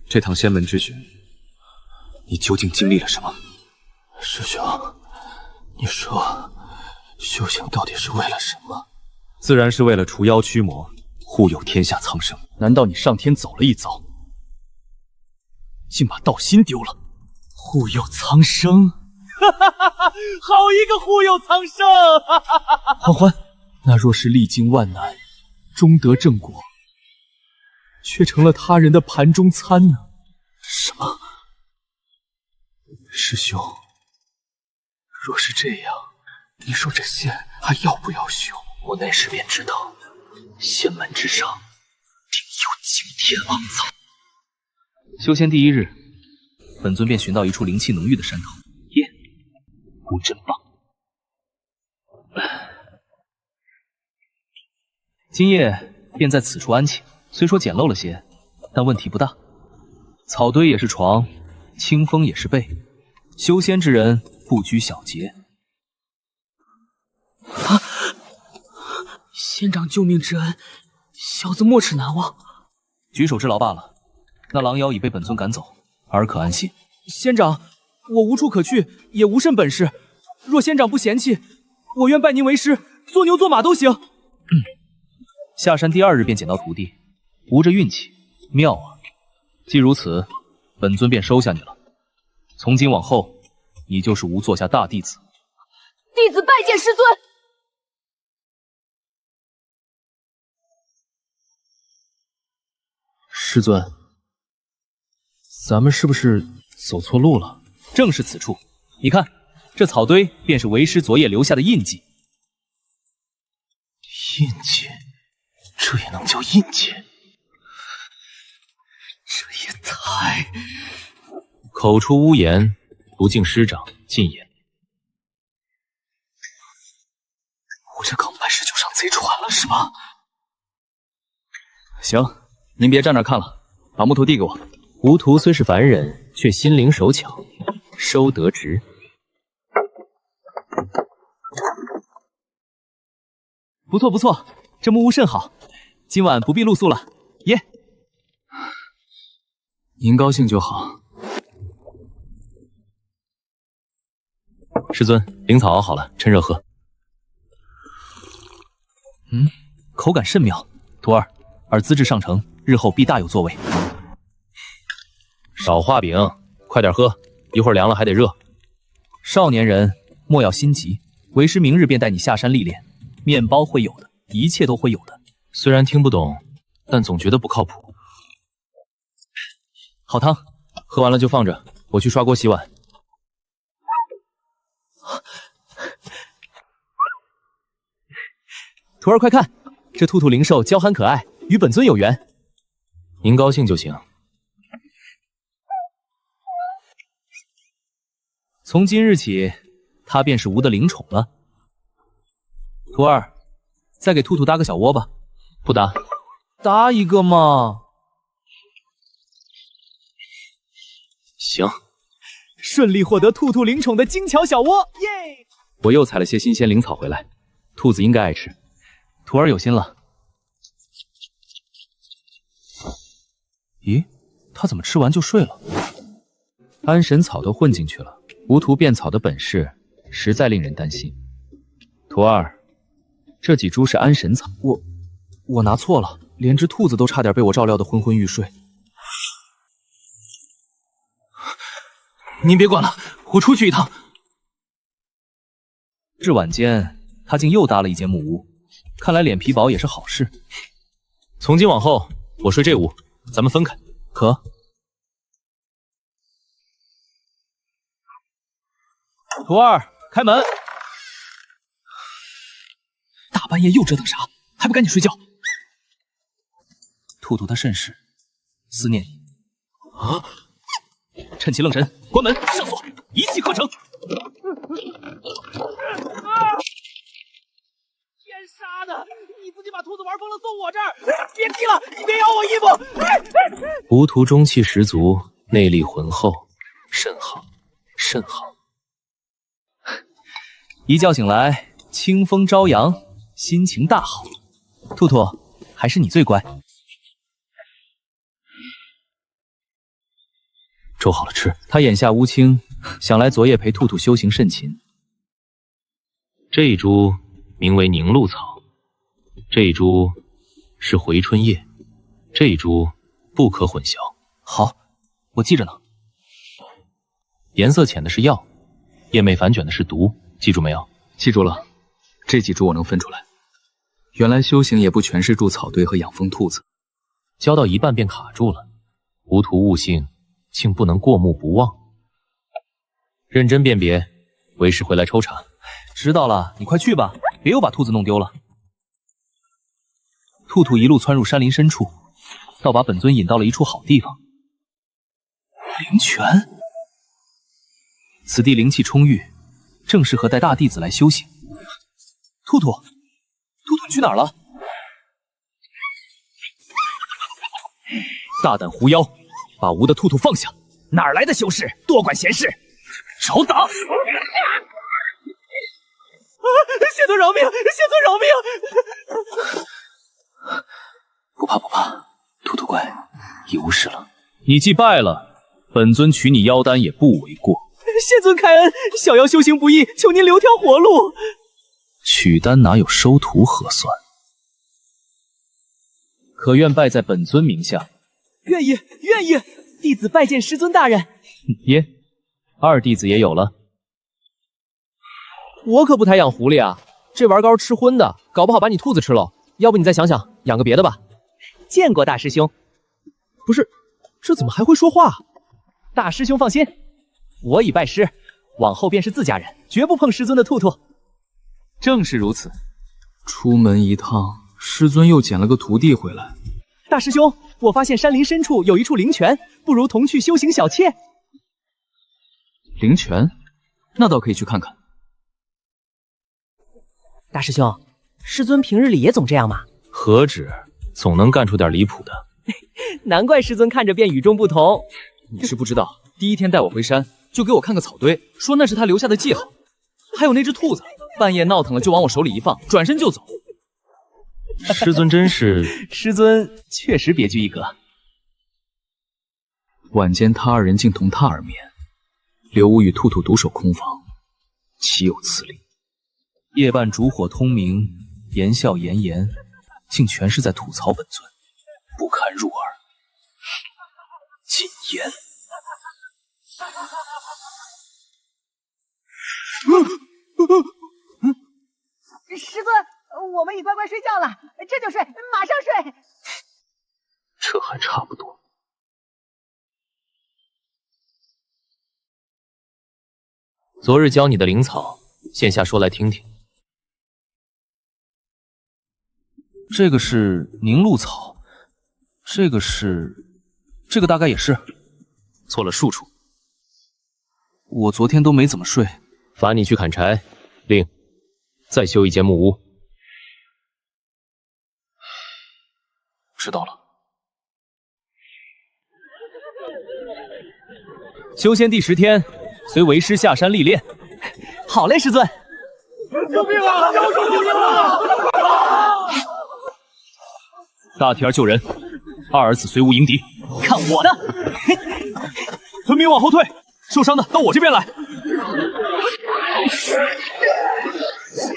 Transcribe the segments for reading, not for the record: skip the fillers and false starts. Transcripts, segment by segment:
这趟仙门之学，你究竟经历了什么？师兄，你说修行到底是为了什么？自然是为了除妖驱魔，护佑天下苍生。难道你上天走了一遭，竟把道心丢了？护佑苍生，好一个护佑苍生！欢欢，那若是历经万难，终得正果，却成了他人的盘中餐呢？什么？师兄，若是这样，你说这仙还要不要修？我那时便知道，仙门之上定有惊天肮脏。修仙第一日，本尊便寻到一处灵气浓郁的山头。耶，古真棒！今夜便在此处安寝。虽说简陋了些，但问题不大。草堆也是床，清风也是被。修仙之人不拘小节。啊！仙长救命之恩，小子没齿难忘。举手之劳罢了。那狼妖已被本尊赶走，尔可安心。仙长，我无处可去，也无甚本事。若仙长不嫌弃，我愿拜您为师，做牛做马都行。下山第2日便捡到徒弟，无这运气，妙啊！既如此，本尊便收下你了。从今往后，你就是吴座下大弟子。弟子拜见师尊。师尊，咱们是不是走错路了？正是此处，你看，这草堆便是为师昨夜留下的印记。印记？这也能叫印记？这也太……口出污言，不敬师长，禁言。我这刚办事就上贼船了是吧？行，您别站那看了，把木头递给我。吴屠虽是凡人，却心灵手巧，收得直。不错不错，这木屋甚好，今晚不必露宿了。耶！您高兴就好。师尊，灵草熬好了，趁热喝。口感甚妙。徒儿，尔资质上乘，日后必大有作为。少画饼，快点喝，一会儿凉了还得热。少年人莫要心急，为师明日便带你下山历练。面包会有的，一切都会有的。虽然听不懂，但总觉得不靠谱。好汤，喝完了就放着，我去刷锅洗碗。徒儿快看，这兔兔灵兽娇憨可爱，与本尊有缘。您高兴就行。从今日起，它便是吴的灵宠了。徒儿，再给兔兔搭个小窝吧。不搭。搭一个嘛。行。顺利获得兔兔灵宠的精巧小窝，耶！我又采了些新鲜灵草回来，兔子应该爱吃。徒儿有心了。咦，他怎么吃完就睡了？安神草都混进去了，无图变草的本事实在令人担心。徒儿，这几株是安神草，我拿错了，连只兔子都差点被我照料得昏昏欲睡。您别管了，我出去一趟。至晚间，他竟又搭了一间木屋，看来脸皮薄也是好事。从今往后，我睡这屋，咱们分开。可？徒儿，开门！大半夜又折腾啥？还不赶紧睡觉？兔兔他甚是思念你啊！趁其愣神，关门上锁，一气呵成。天杀的！你自己把兔子玩疯了，送我这儿！别踢了，你别咬我衣服！吴屠中气十足，内力浑厚，甚好，甚好。一觉醒来，清风朝阳，心情大好。兔兔，还是你最乖。粥好了吃。他眼下乌青，想来昨夜陪兔兔修行甚勤。这一株名为凝露草，这一株是回春叶，这一株不可混淆。好，我记着呢。颜色浅的是药，叶脉反卷的是毒，记住没有？记住了，这几株我能分出来。原来修行也不全是筑草堆和养蜂兔子，教到一半便卡住了。无徒悟性，竟不能过目不忘。认真辨别，为师回来抽查。知道了，你快去吧，别又把兔子弄丢了。兔兔一路窜入山林深处，倒把本尊引到了一处好地方。灵泉，此地灵气充裕，正适合带大弟子来修行。兔兔，你去哪儿了？大胆狐妖，把吾的兔兔放下！哪儿来的修士，多管闲事！少打！谢尊饶命！谢尊饶命！不怕，兔兔乖，已无事了。你既败了，本尊取你妖丹也不为过。谢尊开恩，小妖修行不易，求您留条活路。取丹哪有收徒合算？可愿拜在本尊名下？愿意，弟子拜见师尊大人。耶，二弟子也有了。我可不太养狐狸啊，这玩膏吃荤的，搞不好把你兔子吃了。要不你再想想，养个别的吧。见过大师兄。不是，这怎么还会说话？大师兄放心，我已拜师，往后便是自家人，绝不碰师尊的兔兔。正是如此。出门一趟，师尊又捡了个徒弟回来。大师兄，我发现山林深处有一处灵泉，不如同去修行小妾。灵泉？那倒可以去看看。大师兄，师尊平日里也总这样吗？何止，总能干出点离谱的。难怪师尊看着便与众不同。你是不知道，第一天带我回山，就给我看个草堆，说那是他留下的记号。还有那只兔子，半夜闹腾了就往我手里一放，转身就走。师尊真是……师尊确实别具一格。晚间他二人竟同榻而眠，刘武与兔兔独守空房，岂有此理？夜半烛火通明，言笑言言，竟全是在吐槽本尊，不堪入耳。谨言。师尊，我们已乖乖睡觉了，这就睡，马上睡。这还差不多。昨日教你的灵草，现下说来听听。这个是凝露草，这个大概也是，错了数处。我昨天都没怎么睡。罚你去砍柴，另再修一间木屋。知道了。修仙第10天，随为师下山历练。好嘞，师尊。救命啊！救命啊！大提儿救人，二儿子随吾迎敌。看我的！村民往后退，受伤的到我这边来。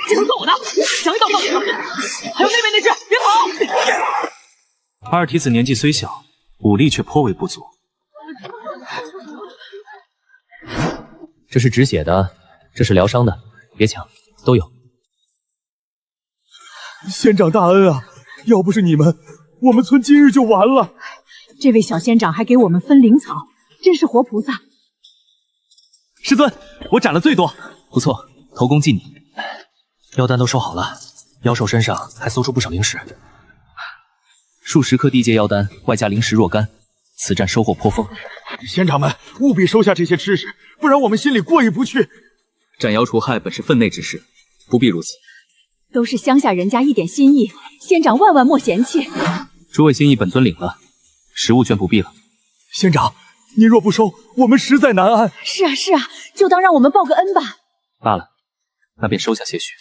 这都算我的，想一刀放你！还有那边那只，别跑！二提子年纪虽小，武力却颇为不足。这是止血的，这是疗伤的，别抢，都有。仙长大恩啊！要不是你们，我们村今日就完了。这位小仙长还给我们分灵草，真是活菩萨。师尊，我斩了最多，不错，头功尽你。妖丹都收好了，妖兽身上还搜出不少灵石，数10颗地阶妖丹，外加灵石若干，此战收获颇丰。仙长们务必收下这些吃食，不然我们心里过意不去。斩妖除害本是分内之事，不必如此。都是乡下人家一点心意，仙长万万莫嫌弃。诸位心意本尊领了，食物全不必了。仙长，你若不收，我们实在难安。是啊，就当让我们报个恩吧。罢了，那便收下些许。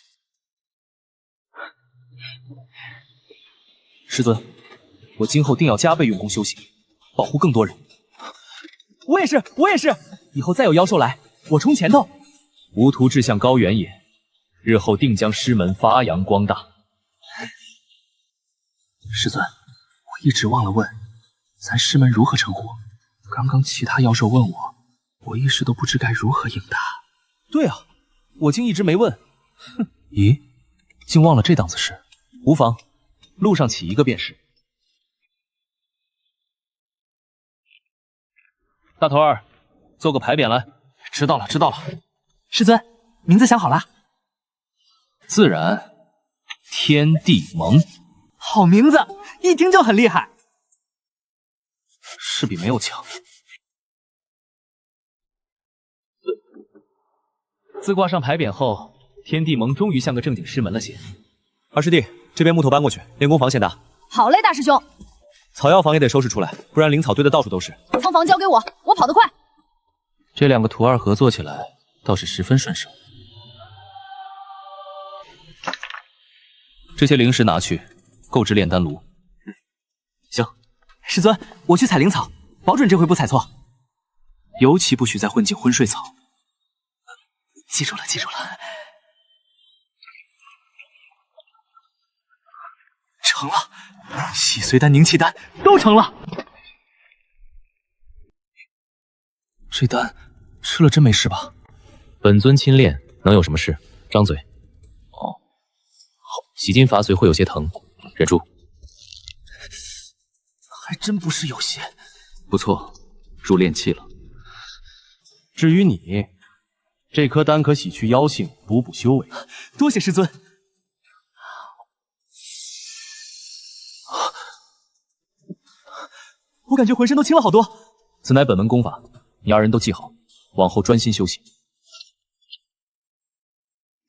师尊，我今后定要加倍用功修行，保护更多人。我也是，我也是。以后再有妖兽来，我冲前头。吾徒志向高远也，日后定将师门发扬光大。师尊，我一直忘了问，咱师门如何称呼？刚刚其他妖兽问我，我一时都不知该如何应答。对啊，我竟一直没问。哼，咦，竟忘了这档子事。无妨，路上起一个便是。大头儿，做个牌匾来。知道了，知道了。师尊，名字想好了。自然，天地盟。好名字，一听就很厉害。是比没有强。自挂上牌匾后，天地盟终于像个正经师门了些。二师弟，这边木头搬过去，练功房先搭。好嘞，大师兄。草药房也得收拾出来，不然灵草堆的到处都是。仓房交给我，我跑得快。这两个徒儿合作起来倒是十分顺手。这些灵石拿去，购置炼丹炉。行，师尊，我去采灵草，保准这回不采错。尤其不许再混进昏睡草。记住了，记住了。成了，洗髓丹、凝气丹都成了。这丹吃了真没事吧？本尊亲炼，能有什么事？张嘴。哦，好，洗金伐髓会有些疼，忍住。还真不是有些。不错，入炼气了。至于你，这颗丹可洗去妖性，补补修为。多谢师尊。我感觉浑身都轻了好多。此乃本门功法，你二人都记好，往后专心修行。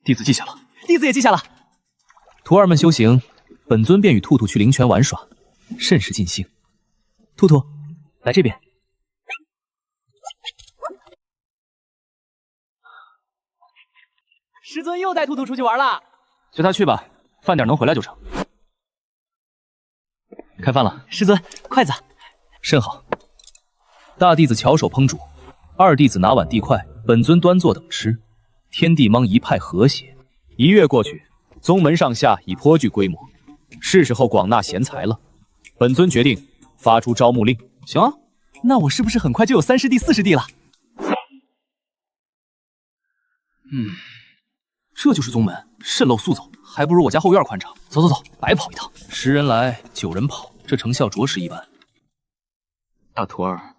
弟子记下了，弟子也记下了。徒儿们修行，本尊便与兔兔去灵泉玩耍，甚是尽兴。兔兔，来这边。师尊又带兔兔出去玩了。随他去吧，饭点能回来就成。开饭了。师尊，筷子。甚好。大弟子巧手烹煮，二弟子拿碗递筷，本尊端坐等吃。天地盟一派和谐。1月过去，宗门上下已颇具规模，是时候广纳贤才了。本尊决定发出招募令。行啊，那我是不是很快就有3师弟、4师弟了？这就是宗门，蜃楼速走，还不如我家后院宽敞。走走走，白跑一趟。10人来9人跑，这成效着实一般。大徒儿，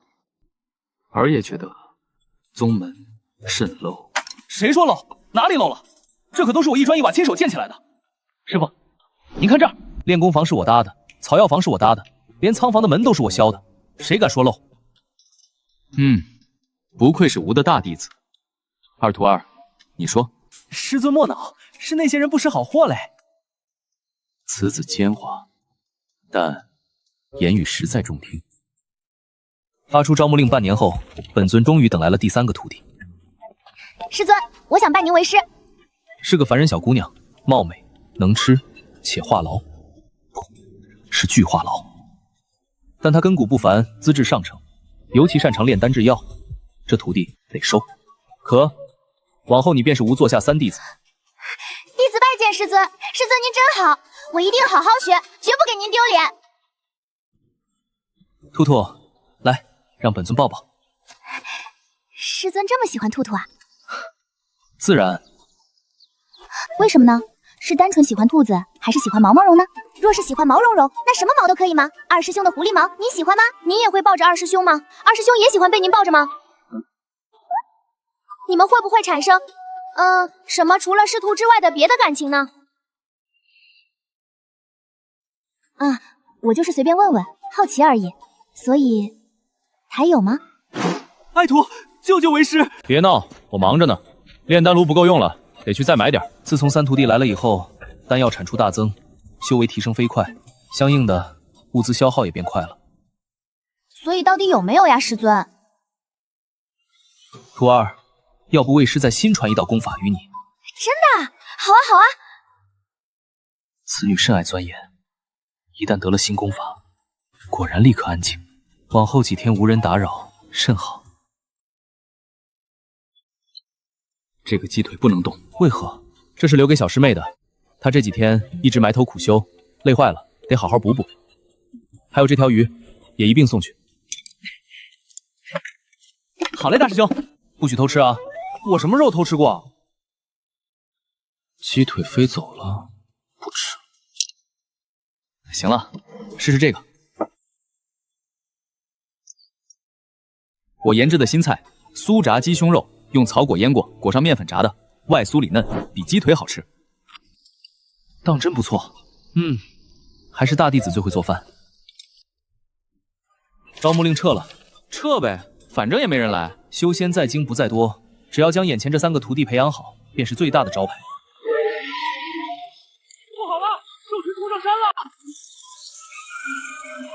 儿也觉得宗门蜃楼。谁说漏？哪里漏了？这可都是我一砖一瓦亲手建起来的。师傅，您看这儿，练功房是我搭的，草药房是我搭的，连仓房的门都是我削的，谁敢说漏？不愧是吾的大弟子。二徒儿，你说。师尊莫恼，是那些人不识好货嘞。此子奸猾，但言语实在中听。发出招募令半年后，本尊终于等来了第3个徒弟。师尊，我想拜您为师。是个凡人小姑娘，貌美，能吃，且话痨，不是巨话痨。但她根骨不凡，资质上乘，尤其擅长炼丹制药，这徒弟得收。可往后你便是吾座下3弟子。弟子拜见师尊，师尊您真好，我一定好好学，绝不给您丢脸。兔兔，来，让本尊抱抱。师尊这么喜欢兔兔啊？自然。为什么呢？是单纯喜欢兔子，还是喜欢毛毛茸呢？若是喜欢毛茸茸，那什么毛都可以吗？二师兄的狐狸毛，你喜欢吗？你也会抱着二师兄吗？二师兄也喜欢被您抱着吗？你们会不会产生，什么除了师徒之外的别的感情呢？啊，我就是随便问问，好奇而已。所以，还有吗？爱徒，救救为师！别闹，我忙着呢。炼丹炉不够用了，得去再买点。自从3徒弟来了以后，丹药产出大增，修为提升飞快，相应的物资消耗也变快了。所以到底有没有呀，师尊？徒儿，要不为师再新传一道功法于你？真的？好啊，好啊。此女甚爱钻研，一旦得了新功法，果然立刻安静，往后几天无人打扰，甚好。这个鸡腿不能动。为何？这是留给小师妹的，她这几天一直埋头苦修，累坏了，得好好补补。还有这条鱼，也一并送去。好嘞，大师兄，不许偷吃啊！我什么时候偷吃过？鸡腿飞走了，不吃。行了，试试这个。我研制的新菜酥炸鸡胸肉，用草果腌过，裹上面粉炸的，外酥里嫩，比鸡腿好吃。当真不错。还是大弟子最会做饭。招募令撤了，撤呗，反正也没人来。修仙在精不在多，只要将眼前这3个徒弟培养好，便是最大的招牌。不好了，兽群冲上山了！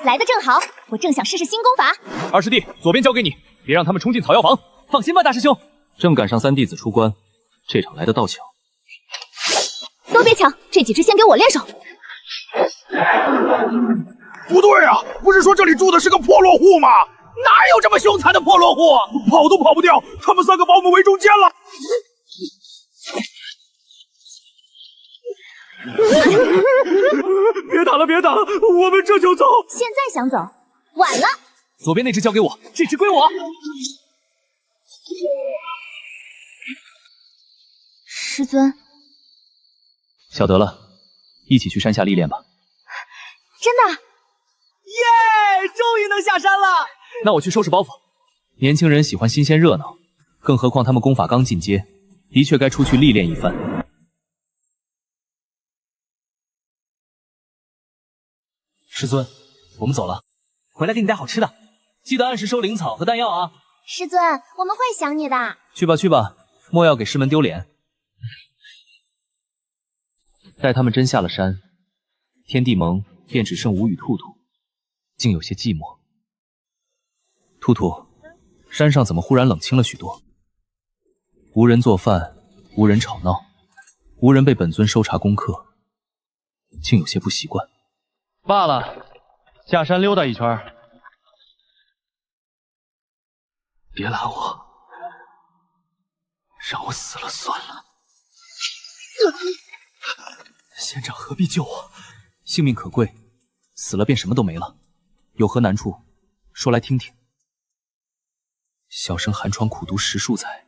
来的正好，我正想试试新功法。二师弟，左边交给你，别让他们冲进草药房。放心吧，大师兄。正赶上3弟子出关，这场来的倒巧。都别抢，这几只先给我练手。不对啊，不是说这里住的是个破落户吗？哪有这么凶残的破落户？跑都跑不掉，他们3个把我们围中间了。别打了，别打了，我们这就走。现在想走，晚了。左边那只交给我，这只归我。师尊，晓得了，一起去山下历练吧。真的？耶，终于能下山了。那我去收拾包袱。年轻人喜欢新鲜热闹，更何况他们功法刚进阶，的确该出去历练一番。师尊，我们走了，回来给你带好吃的，记得按时收灵草和丹药啊。师尊，我们会想你的。去吧去吧，莫要给师门丢脸。待他们真下了山，天地盟便只剩吾与兔兔，竟有些寂寞。兔兔，山上怎么忽然冷清了许多？无人做饭，无人吵闹，无人被本尊收查功课，竟有些不习惯。罢了，下山溜达一圈。别拦我，让我死了算了。仙长何必救我？性命可贵，死了便什么都没了。有何难处，说来听听。小生寒窗苦读10数载，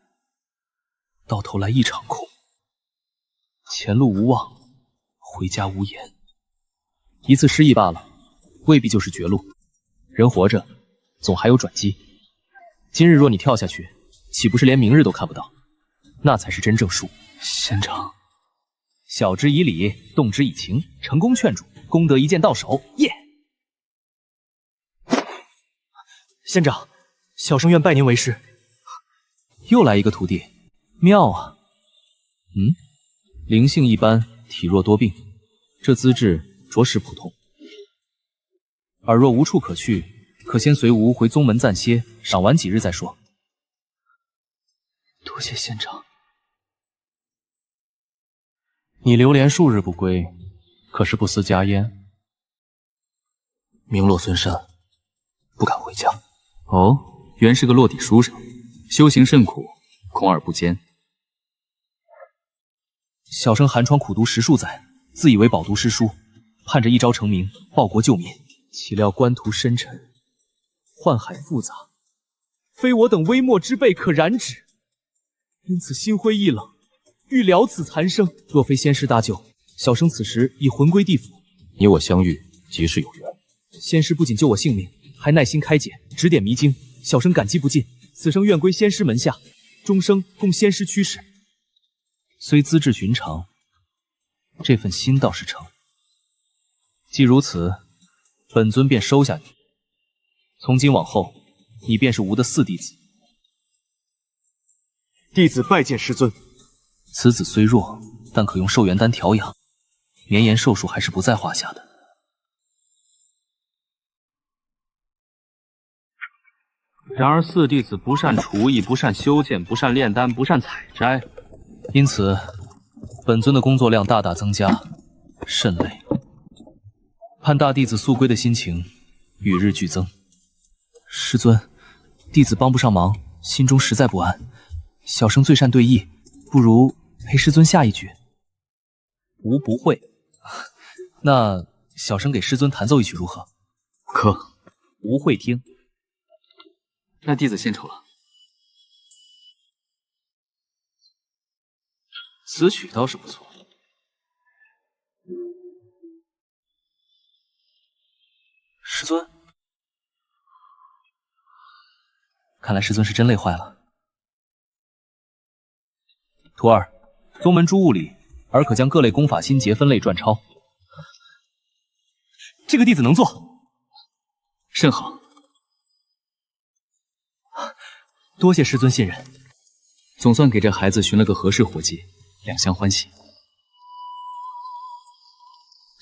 到头来一场空。前路无望，回家无言。一次失意罢了，未必就是绝路。人活着，总还有转机。今日若你跳下去，岂不是连明日都看不到？那才是真正输。仙长，晓之以理，动之以情，成功劝阻，功德一件到手，耶！仙长，小生愿拜您为师。又来一个徒弟，妙啊！灵性一般，体弱多病，这资质着实普通。尔若无处可去，可先随吾回宗门暂歇，赏玩几日再说。多谢仙长。你流连数日不归，可是不思家焉？名落孙山，不敢回家。哦，原是个落底书生，修行甚苦，恐尔不坚。小生寒窗苦读10数载，自以为饱读诗书，盼着一朝成名，报国救民。岂料官途深沉，宦海复杂，非我等微末之辈可染指。因此心灰意冷，欲了此残生。若非仙师搭救，小生此时已魂归地府。你我相遇，即是有缘。仙师不仅救我性命，还耐心开解，指点迷津，小生感激不尽。此生愿归仙师门下，终生供仙师驱使。虽资质寻常，这份心倒是诚。既如此，本尊便收下你。从今往后，你便是吾的4弟子。弟子拜见师尊。此子虽弱，但可用寿元丹调养，绵延寿数还是不在话下的。然而4弟子不善厨艺，不善修剑，不善炼丹，不善采摘，因此本尊的工作量大大增加，甚累。盼大弟子速归的心情与日俱增。师尊，弟子帮不上忙，心中实在不安。小生最善对弈，不如陪师尊下一局。吾不会。那小生给师尊弹奏一曲如何？可。吾会听。那弟子献丑了。此曲倒是不错。师尊，看来师尊是真累坏了。徒儿，宗门诸物里，尔可将各类功法心结分类篆抄。这个弟子能做。甚好。多谢师尊信任，总算给这孩子寻了个合适伙计，两相欢喜。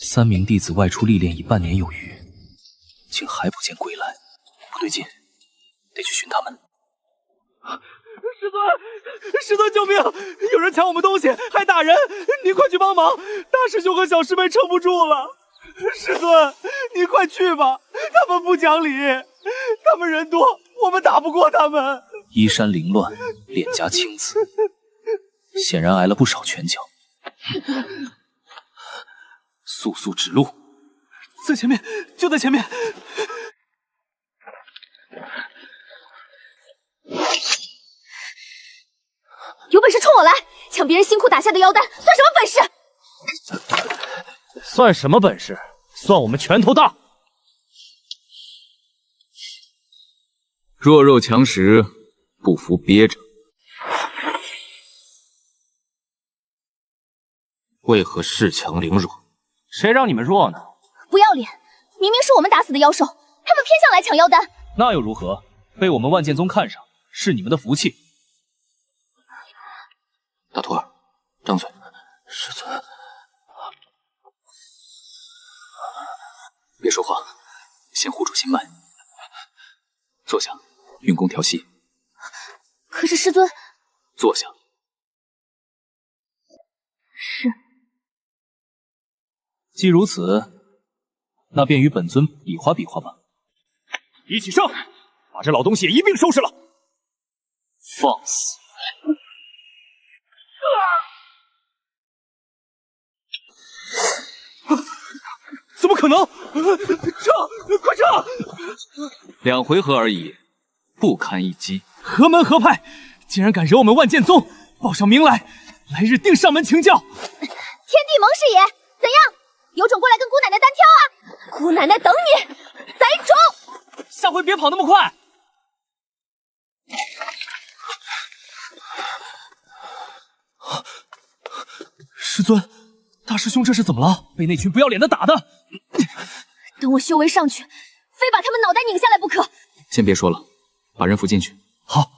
3名弟子外出历练已半年有余，竟还不见归来，不对劲，得去寻他们。师尊，救命！有人抢我们东西，还打人！你快去帮忙！大师兄和小师妹撑不住了。师尊，你快去吧，他们不讲理，他们人多，我们打不过他们。衣衫凌乱，脸颊青紫，显然挨了不少拳脚。速速指路，在前面，就在前面。有本事冲我来！抢别人辛苦打下的妖丹，算什么本事？算什么本事？算我们拳头大。弱肉强食，不服憋着。为何恃强凌弱？谁让你们弱呢？不要脸！明明是我们打死的妖兽，他们偏向来抢妖丹。那又如何？被我们万剑宗看上，是你们的福气。大徒儿，张嘴。师尊，别说话，先护住心脉。坐下，运功调息。可是师尊，坐下。是。既如此，那便与本尊比划比划吧。一起上，把这老东西也一并收拾了。放肆！怎么可能？撤！快撤2回合而已，不堪一击。何门何派，竟然敢惹我们万剑宗，报上名来，来日定上门请教。天地盟师爷，怎样？有种过来跟姑奶奶单挑啊！姑奶奶等你，宰种！下回别跑那么快。师尊，大师兄这是怎么了？被那群不要脸的打的。等我修为上去，非把他们脑袋拧下来不可。先别说了，把人扶进去。好。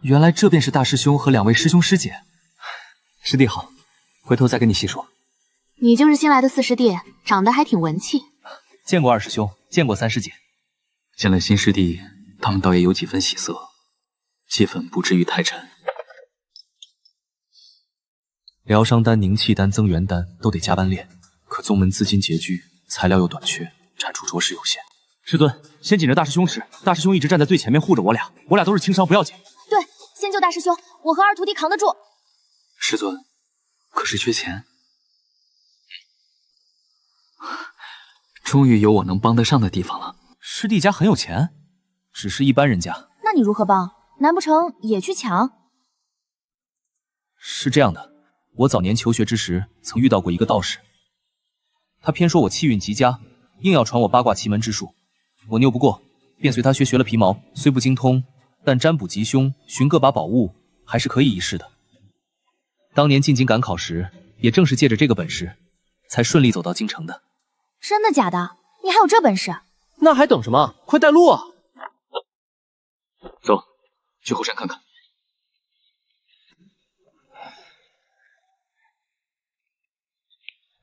原来这便是大师兄和2位师兄师姐。师弟好，回头再跟你细说。你就是新来的4师弟，长得还挺文气。见过2师兄，见过3师姐。见了新师弟，他们倒也有几分喜色，气氛不至于太沉。疗伤丹、凝气丹、增元丹都得加班练，可宗门资金拮据，材料又短缺，产出着实有限。师尊，先紧着大师兄使，大师兄一直站在最前面护着我俩都是轻伤，不要紧。对，先救大师兄，我和2徒弟扛得住。师尊，可是缺钱？终于有我能帮得上的地方了。师弟家很有钱，只是一般人家。那你如何帮？难不成也去抢？是这样的，我早年求学之时曾遇到过一个道士，他偏说我气运极佳，硬要传我八卦奇门之术。我拗不过，便随他学了皮毛，虽不精通，但占卜吉凶、寻各把宝物还是可以一试的。当年进京赶考时，也正是借着这个本事，才顺利走到京城的。真的假的？你还有这本事？那还等什么？快带路啊！走，去后山看看。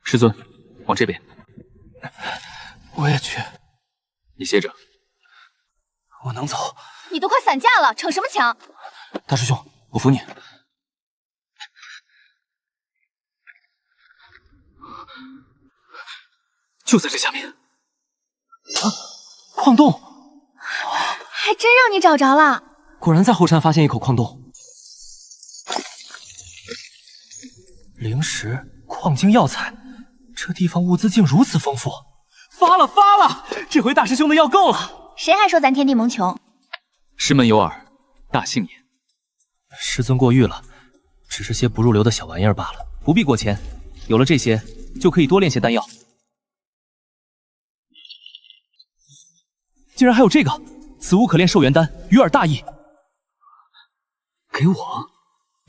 师尊，往这边。我也去。你歇着。我能走。你都快散架了，逞什么强？大师兄，我扶你。就在这下面。矿洞，还真让你找着了。果然在后山发现一口矿洞。灵石、矿精、药材，这地方物资竟如此丰富。发了！这回大师兄的药够了。谁还说咱天地盟穷？师门有耳，大幸也。师尊过誉了，只是些不入流的小玩意儿罢了。不必过谦，有了这些，就可以多炼些丹药。竟然还有这个，此物可炼寿元丹，于尔大益。给我？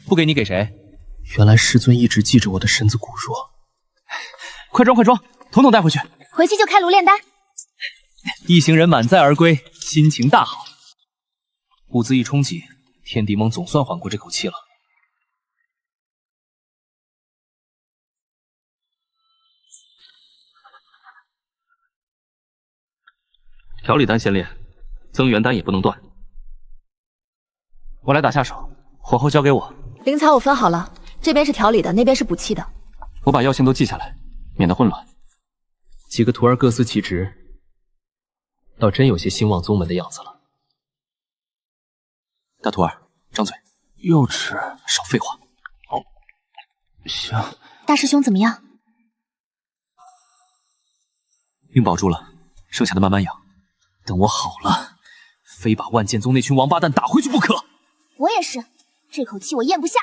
不给你给谁？原来师尊一直记着我的身子骨弱。快装，统统带回去。回去就开炉炼丹。一行人满载而归，心情大好。物资一充给，天地盟总算缓过这口气了。调理丹先练，增元丹也不能断。我来打下手，火候交给我。灵草我分好了，这边是调理的，那边是补气的。我把药性都记下来，免得混乱。几个徒儿各司其职，倒真有些兴旺宗门的样子了。大徒儿，张嘴。幼稚，少废话。哦，行。大师兄怎么样？命保住了，剩下的慢慢养。等我好了，非把万剑宗那群王八蛋打回去不可。我也是，这口气我咽不下。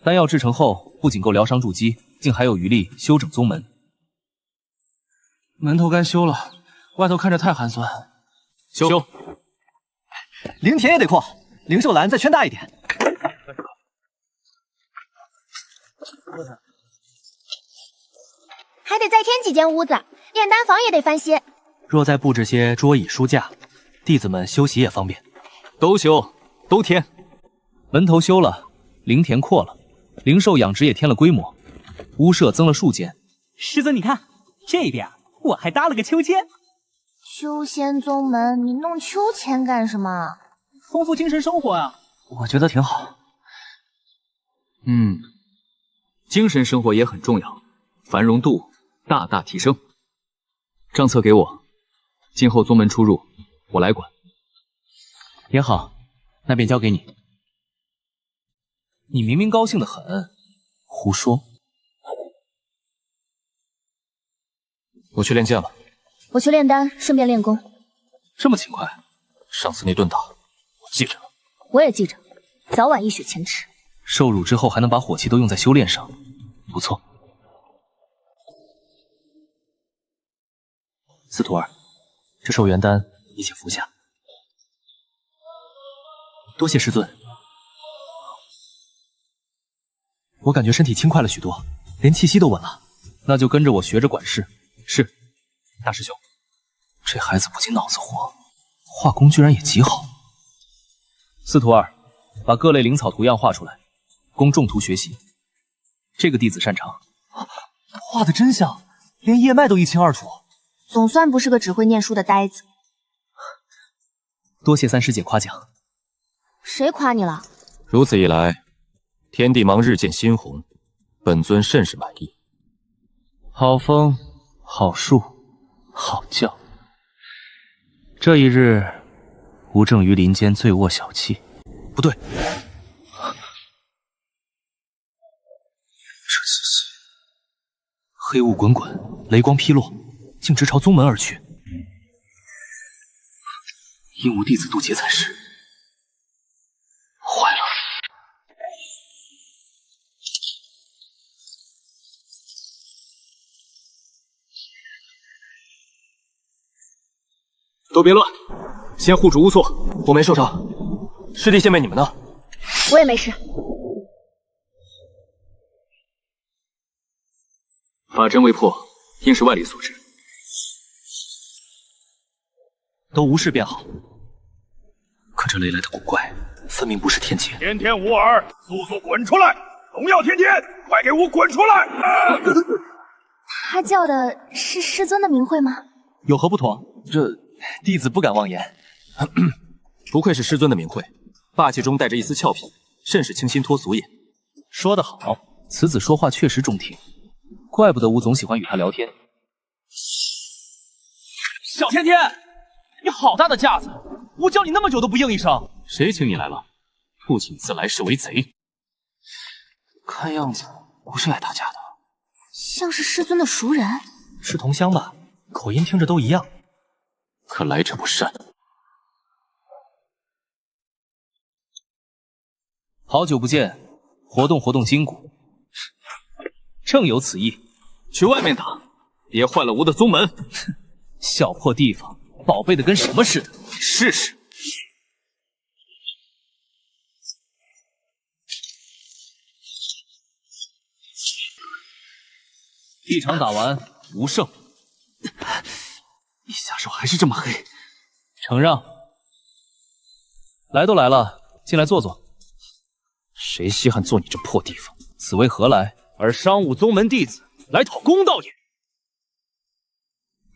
丹药制成后，不仅够疗伤筑基，竟还有余力修整宗门。门头干修了，外头看着太寒酸。修。灵田也得扩，灵兽栏再圈大一点。还得再添几间屋子，炼丹房也得翻新。若再布置些桌椅书架，弟子们休息也方便。都修，都添。门头修了，灵田扩了，灵兽养殖也添了规模，屋舍增了数间。师尊，你看这边，我还搭了个秋千。修仙宗门，你弄秋千干什么？丰富精神生活啊。我觉得挺好。精神生活也很重要，繁荣度大大提升。账册给我，今后宗门出入我来管。也好，那便交给你。你明明高兴得很，胡说。我去练剑了。我去炼丹，顺便练功。这么勤快，上次那顿打我记着了。我也记着，早晚一雪前耻。受辱之后还能把火气都用在修炼上，不错。司徒儿，这寿元丹你请服下。多谢师尊。我感觉身体轻快了许多，连气息都稳了。那就跟着我学着管事。是，大师兄。这孩子不仅脑子活，画工居然也极好。司徒儿，把各类灵草图样画出来，供众徒学习。这个弟子擅长。画的真像，连叶脉都一清二楚。总算不是个只会念书的呆子。多谢三师姐夸奖。谁夸你了？如此一来，天地盟日渐鲜红，本尊甚是满意。好风，好树，好教。这一日，吾正于林间醉卧小憩。不对，这气息，黑雾滚滚，雷光劈落，竟直朝宗门而去。应无弟子渡劫才是。坏了！都别乱，先护住乌错。我没受伤，师弟谢妹你们呢？我也没事。法阵未破，应是外力所致。都无事便好。可这雷来的古怪，分明不是天劫。天天无耳，速滚出来！荣耀天天，快给我滚出来！他叫的是师尊的名讳吗？有何不同？这弟子不敢妄言。不愧是师尊的名讳，霸气中带着一丝俏皮，甚是清新脱俗也。说得好，此子说话确实中听，怪不得吾总喜欢与他聊天。小天天，你好大的架子！我叫你那么久都不应一声。谁请你来了？不请自来是为贼。看样子不是来打架的，像是师尊的熟人。是同乡吧？口音听着都一样。可来者不善。好久不见，活动活动筋骨。正有此意，去外面打，别坏了吾的宗门。小破地方，宝贝的跟什么似的。你试试。一场打完无胜，你下手还是这么黑。承让。来都来了，进来坐坐。谁稀罕坐你这破地方？此为何来？而商武宗门弟子来讨公道也。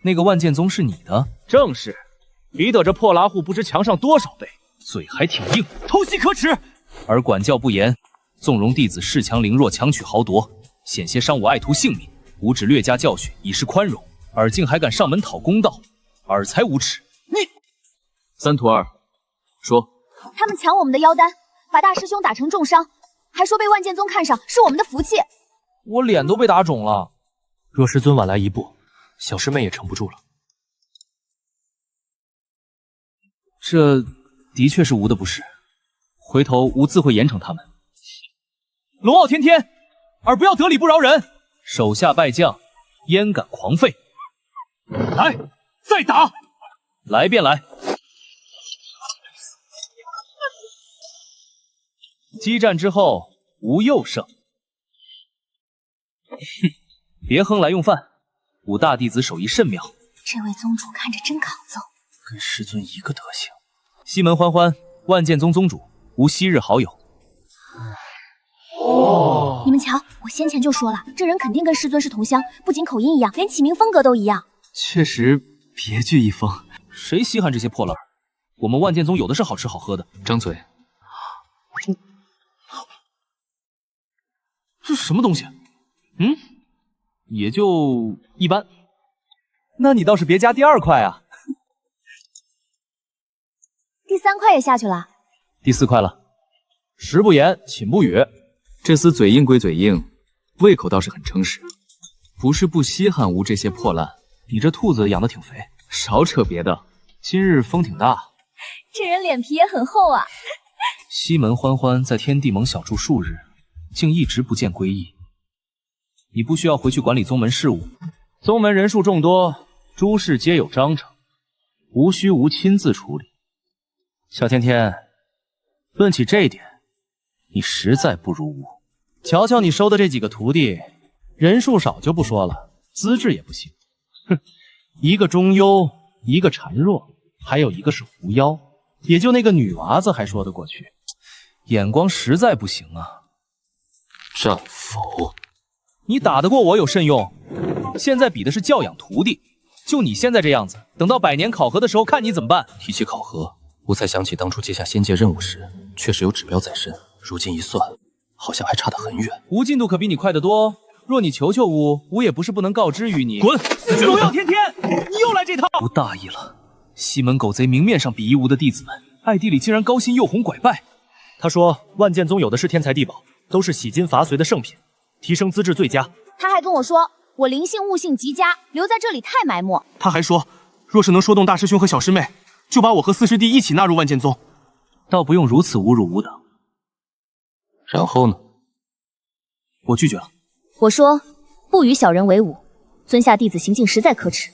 那个万剑宗是你的？正是，比得这破拉户不知强上多少倍，嘴还挺硬，偷袭可耻。而管教不严，纵容弟子恃强凌弱，强取豪夺，险些伤我爱徒性命。吾只略加教训，以示宽容，而竟还敢上门讨公道，尔才无耻！你三徒儿，说。他们抢我们的妖丹，把大师兄打成重伤，还说被万剑宗看上是我们的福气。我脸都被打肿了。若师尊晚来一步，小师妹也撑不住了。这的确是吾的不是，回头吾自会严惩他们。龙傲天天，尔不要得理不饶人。手下败将，焉敢狂吠？来，再打！来便来。激战之后，无又胜。哼，别哼来用饭，吾大弟子手艺甚妙。这位宗主看着真抗揍，跟师尊一个德行。西门欢欢，万剑宗宗主，吾昔日好友。你们瞧，我先前就说了，这人肯定跟师尊是同乡，不仅口音一样，连起名风格都一样。确实别具一风。谁稀罕这些破烂儿？我们万剑宗有的是好吃好喝的。张嘴！这是什么东西？也就一般。那你倒是别加第二块啊。第3块也下去了。第4块了。食不言，寝不语。这厮嘴硬归嘴硬，胃口倒是很诚实。不是不稀罕吾这些破烂，你这兔子养得挺肥。少扯别的，今日风挺大。这人脸皮也很厚啊。西门欢欢在天地盟小住数日，竟一直不见归意。你不需要回去管理宗门事务，宗门人数众多，诸事皆有章程，无需吾亲自处理。小天天，论起这一点，你实在不如吾。瞧瞧你收的这几个徒弟，人数少就不说了，资质也不行。哼，一个中优，一个孱弱，还有一个是狐妖，也就那个女娃子还说得过去。眼光实在不行啊。战否？你打得过我有甚用？现在比的是教养徒弟，就你现在这样子，等到100年考核的时候，看你怎么办。提起考核，我才想起当初接下仙界任务时，确实有指标在身，如今一算，好像还差得很远。吾进度可比你快得多，若你求求吾，吾也不是不能告知于你。滚！荣耀天天，你又来这套！吾大意了。西门狗贼明面上鄙夷吾的弟子们，暗地里竟然高薪诱哄拐败。他说万剑宗有的是天才地宝，都是洗金伐隋的圣品，提升资质最佳。他还跟我说，我灵性悟性极佳，留在这里太埋没。他还说，若是能说动大师兄和小师妹，就把我和四师弟一起纳入万剑宗。倒不用如此侮辱吾等。然后呢？我拒绝了。我说不与小人为伍，尊下弟子行径实在可耻。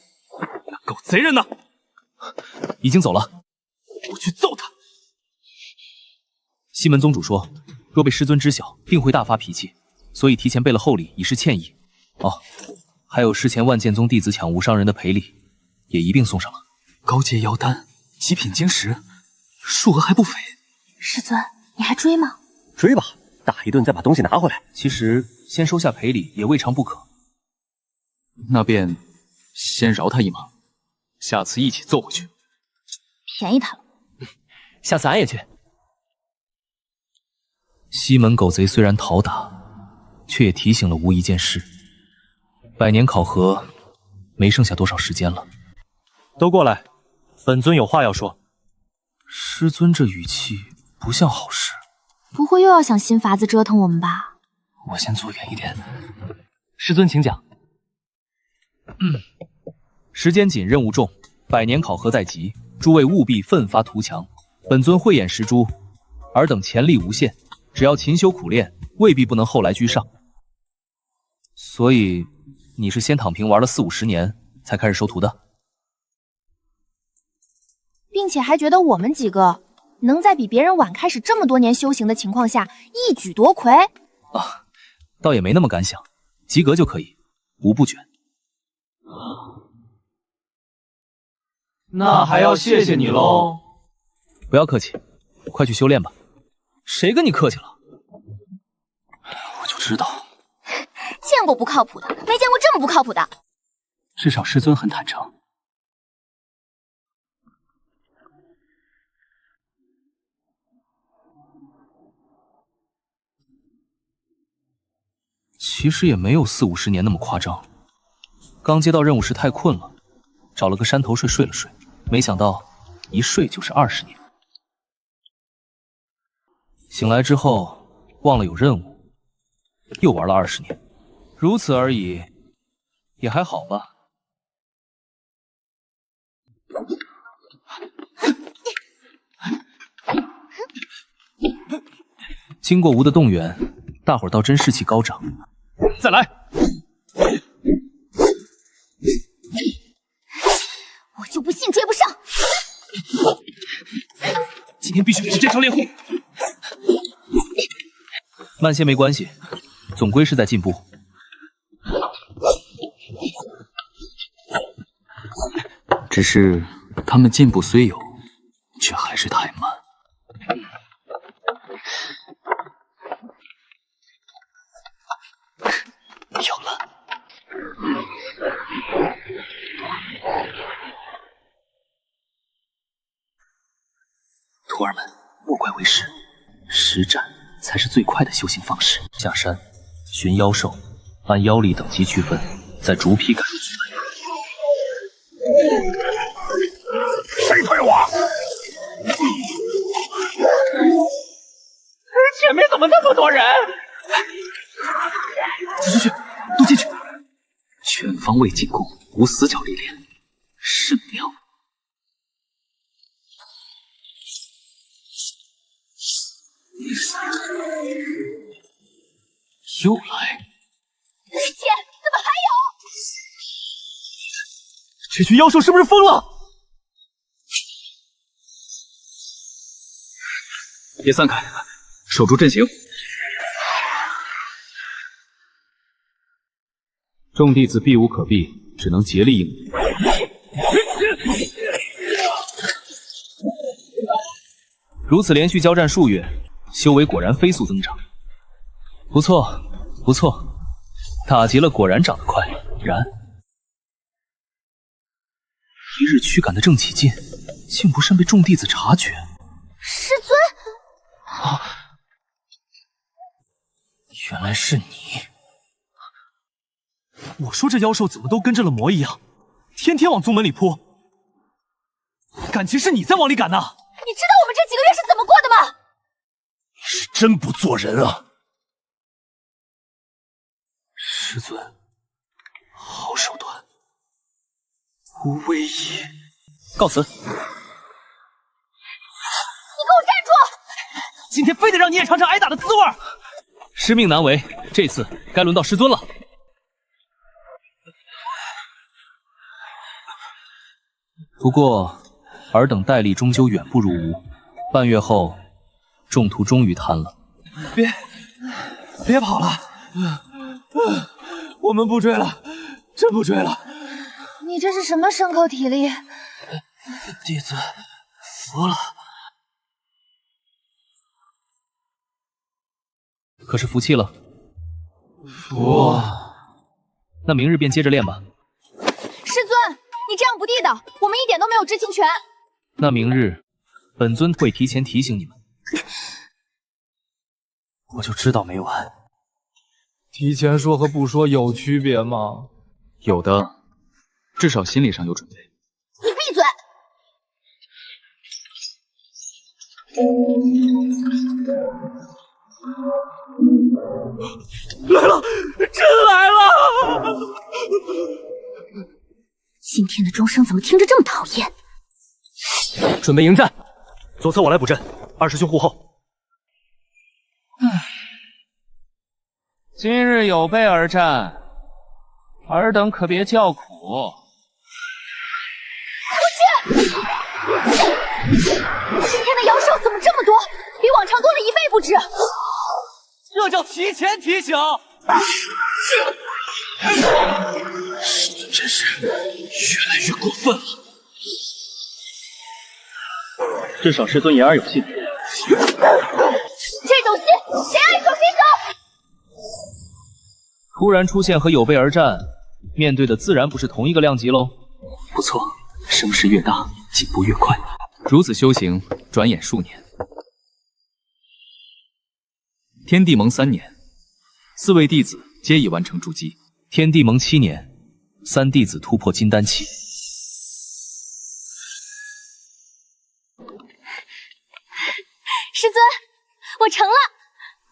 那狗贼人呢？已经走了。我去揍他。西门宗主说，若被师尊知晓，定会大发脾气，所以提前备了厚礼，以示歉意。哦，还有事前万剑宗弟子抢无伤人的赔礼，也一并送上了。高阶妖丹，极品晶石，数额还不菲。师尊，你还追吗？追吧，打一顿再把东西拿回来。其实先收下赔礼也未尝不可。那便先饶他一马，下次一起揍回去。便宜他了。下次俺也去。西门狗贼虽然讨打，却也提醒了吾一件事：100年考核没剩下多少时间了。都过来，本尊有话要说。师尊这语气不像好事。不会又要想新法子折腾我们吧？我先坐远一点。师尊请讲。时间紧，任务重，百年考核在即，诸位务必奋发图强。本尊慧眼识珠，尔等潜力无限，只要勤修苦练，未必不能后来居上。所以你是先躺平玩了40-50年，才开始收徒的，并且还觉得我们几个能在比别人晚开始这么多年修行的情况下一举夺魁？啊，倒也没那么敢想，及格就可以，无不卷。那还要谢谢你喽。不要客气，快去修炼吧。谁跟你客气了？我就知道，见过不靠谱的，没见过这么不靠谱的。至少师尊很坦诚。其实也没有40-50年那么夸张。刚接到任务时太困了，找了个山头睡了睡，没想到一睡就是20年。醒来之后忘了有任务，又玩了20年，如此而已，也还好吧。经过吴的动员，大伙儿倒真士气高涨。再来！我就不信追不上！今天必须维持这场猎户。慢些没关系，总归是在进步。只是他们进步虽有，却还是太慢。有了。徒儿们，莫怪为师，实战才是最快的修行方式。下山寻妖兽，按妖力等级区分，再逐批赶入宗门。谁推我？前面怎么那么多人？去，都进去！全方位进攻，无死角历练，甚妙。又来！姐，怎么还有？这群妖兽是不是疯了？别散开，守住阵型。众弟子避无可避，只能竭力应对。如此连续交战数月，修为果然飞速增长。不错，不错，打劫了果然长得快。然，一日驱赶的正起劲，竟不慎被众弟子察觉。师尊，啊，原来是你！我说这妖兽怎么都跟着了魔一样，天天往宗门里扑，感情是你在往里赶呢？你知道我们这几个月是怎么过的吗？你是真不做人啊！师尊，好手段，无威仪。告辞。你给我站住！今天非得让你也尝尝挨打的滋味。师命难违，这次该轮到师尊了。不过，尔等待力终究远不如吴。半月后，众徒终于摊了。别跑了！我们不追了，真不追了。你这是什么牲口体力？弟子服了。可是服气了？服。那明日便接着练吧。师尊，你这样不地道，我们一点都没有知情权。那明日，本尊会提前提醒你们。我就知道没完。提前说和不说有区别吗？有的，至少心理上有准备。你闭嘴！来了，真来了！今天的钟声怎么听着这么讨厌？准备迎战，左侧我来补阵，二师兄护后。今日有备而战，尔等可别叫苦。今天的妖兽怎么这么多？比往常多了1倍不止。这叫提前提醒。师尊真是越来越过分了。至少师尊言而有信。这种戏，谁爱手谁走。突然出现和有备而战，面对的自然不是同一个量级喽。不错，声势越大，进步越快。如此修行，转眼数年。天地盟3年，4位弟子皆已完成筑基。天地盟7年，3弟子突破金丹期。师尊，我成了。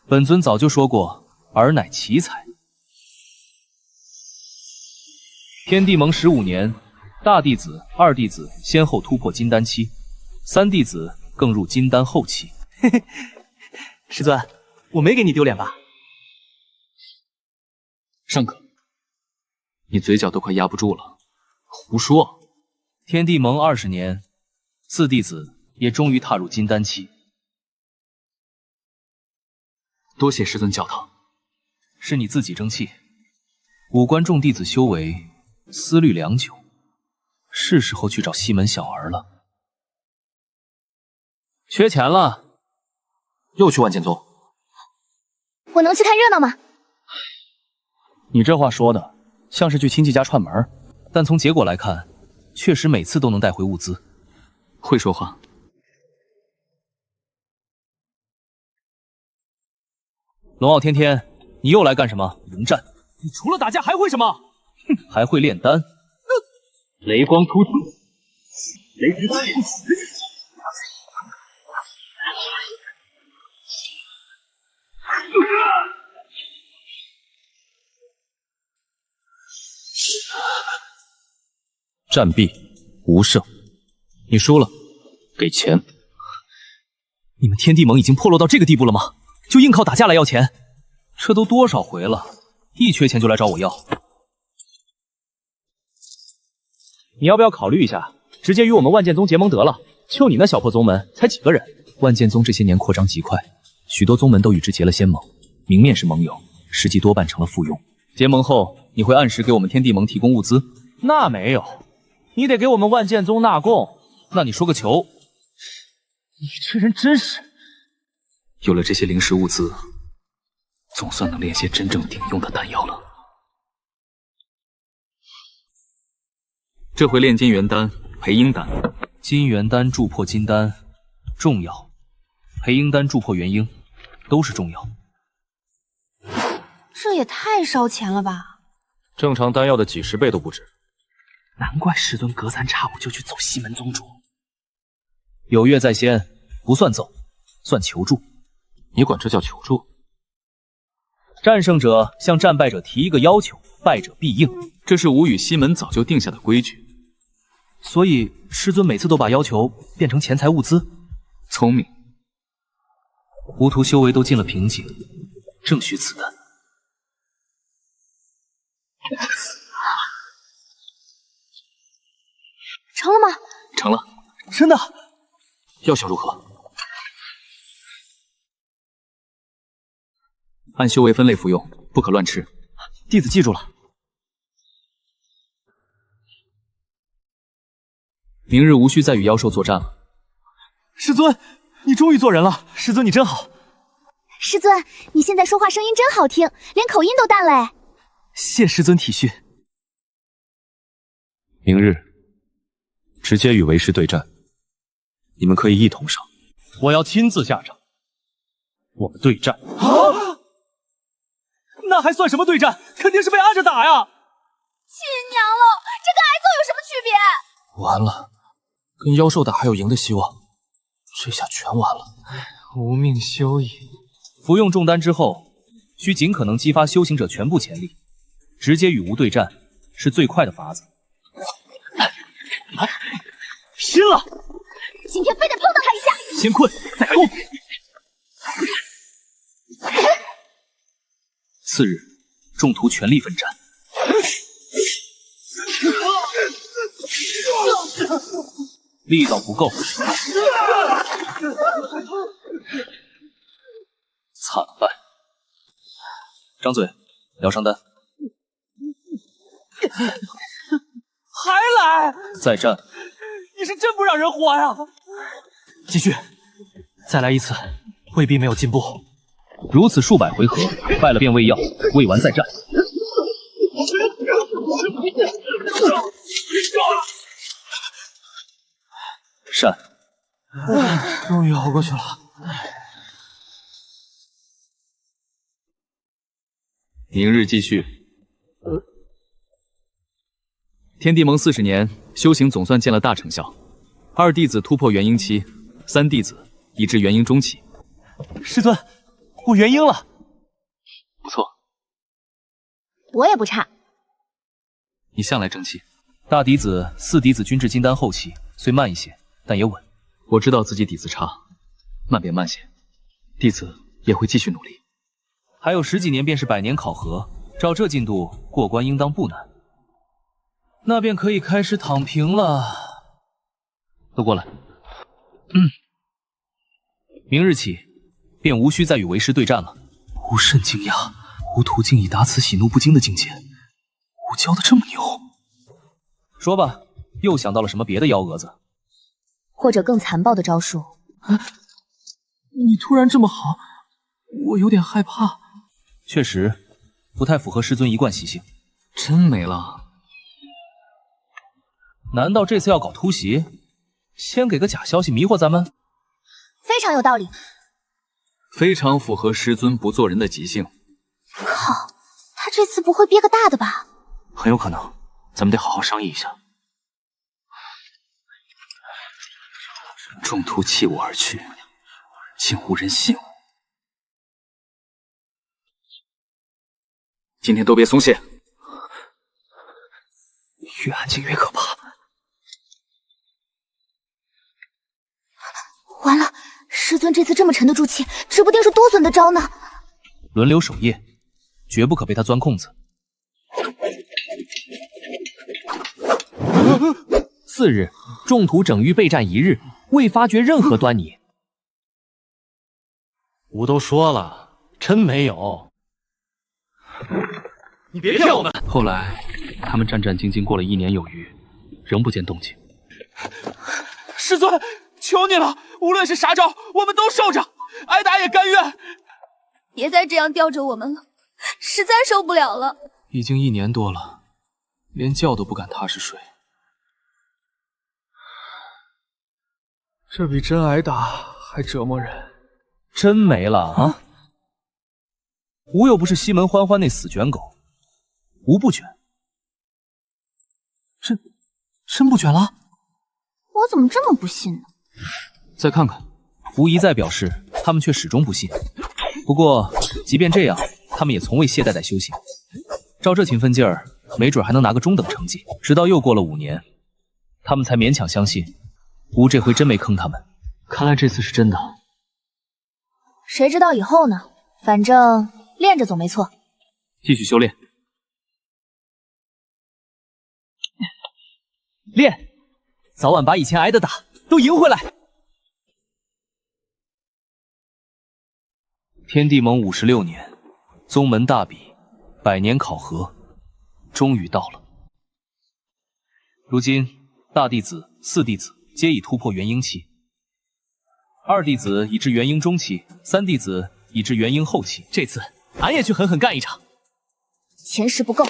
本尊早就说过，尔乃奇才。天地盟15年，大弟子、二弟子先后突破金丹期，3弟子更入金丹后期。嘿嘿，师尊，我没给你丢脸吧？尚可，你嘴角都快压不住了。胡说！天地盟20年，4弟子也终于踏入金丹期。多谢师尊教导。是你自己争气。五关众弟子修为思虑良久，是时候去找西门小儿了。缺钱了，又去万剑宗。我能去看热闹吗？你这话说的像是去亲戚家串门，但从结果来看，确实每次都能带回物资。会说话。龙傲天天，你又来干什么？迎战？你除了打架还会什么？哼，还会炼丹。雷光突出，雷之气。战毕，无胜。你输了，给钱。你们天地盟已经破落到这个地步了吗？就硬靠打架来要钱？这都多少回了，一缺钱就来找我要。你要不要考虑一下，直接与我们万剑宗结盟得了？就你那小破宗门，才几个人？万剑宗这些年扩张极快，许多宗门都与之结了仙盟，明面是盟友，实际多半成了附庸。结盟后，你会按时给我们天地盟提供物资？那没有，你得给我们万剑宗纳贡。那你说个球？你这人真是……有了这些灵石物资，总算能炼些真正顶用的丹药了。这回炼金元丹、培英丹。金元丹铸破金丹重要，培英丹铸破元婴都是重要。这也太烧钱了吧！正常丹药的几10倍都不止。难怪师尊隔3差5就去走西门宗主。有约在先，不算走，算求助。你管这叫求助？战胜者向战败者提一个要求，败者必应，这是吾与西门早就定下的规矩。所以师尊每次都把要求变成钱财物资。聪明。糊涂修为都进了瓶颈，正需此丹。成了吗？成了。真的？药效如何？按修为分类服用，不可乱吃。弟子记住了。明日无需再与妖兽作战了。师尊，你终于做人了，师尊你真好。师尊，你现在说话声音真好听，连口音都淡了哎。谢师尊体恤。明日直接与为师对战，你们可以一同上。我要亲自下场，我们对战。啊！那还算什么对战？肯定是被按着打呀！亲娘了，这跟挨揍有什么区别？完了，跟妖兽打还有赢的希望。这下全完了，无命休矣。服用重丹之后，需尽可能激发修行者全部潜力，直接与无对战是最快的法子。拼了！今天非得碰到他一下！先困，再攻。次日，众徒全力奋战。力道不够，惨败。张嘴，疗伤丹。还来？再战！你是真不让人活呀！继续，再来一次，未必没有进步。如此数百回合，败了便喂药，喂完再战。善，终于熬过去了。明日继续。天地盟40年，修行总算见了大成效。2弟子突破元婴期，3弟子已至元婴中期。师尊，我元婴了。不错，我也不差。你向来争气。大弟子、4弟子均至金丹后期，虽慢一些，但也稳。我知道自己底子差，慢便慢些，弟子也会继续努力。还有10几年便是100年考核，照这进度过关应当不难。那便可以开始躺平了。都过来。明日起，便无需再与为师对战了。吾甚惊讶，吾徒竟已达此喜怒不惊的境界。吾教的这么牛。说吧，又想到了什么别的幺蛾子？或者更残暴的招数？你突然这么好，我有点害怕。确实，不太符合师尊一贯习性。真没了。难道这次要搞突袭？先给个假消息迷惑咱们？非常有道理。非常符合师尊不做人的习性。靠，他这次不会憋个大的吧？很有可能，咱们得好好商议一下。众徒弃我而去，竟无人信我。今天都别松懈。越安静越可怕。完了，师尊这次这么沉得住气，指不定是多损的招呢。轮流守夜，绝不可被他钻空子。4日，众徒整于备战1日，未发觉任何端倪。吾都说了，真没有。你别骗我们！后来，他们战战兢兢过了1年有余，仍不见动静。师尊，求你了，无论是啥招，我们都受着，挨打也甘愿。别再这样吊着我们了，实在受不了了。已经1年多了，连觉都不敢踏实睡。这比真挨打还折磨人。真没了啊！吾又不是西门欢欢那死卷狗，吾不卷。真不卷了？我怎么这么不信呢？再看看，吾一再表示，他们却始终不信。不过，即便这样，他们也从未懈怠在修行。照这勤奋劲儿，没准还能拿个中等成绩。直到又过了5年，他们才勉强相信，吾这回真没坑他们。看来这次是真的。谁知道以后呢？反正练着总没错。继续修炼。练，早晚把以前挨的打都赢回来。天地盟56年，宗门大比，100年考核，终于到了。如今，大弟子、4弟子皆已突破元婴期，2弟子已至元婴中期，3弟子已至元婴后期。这次，俺也去狠狠干一场。前10不够，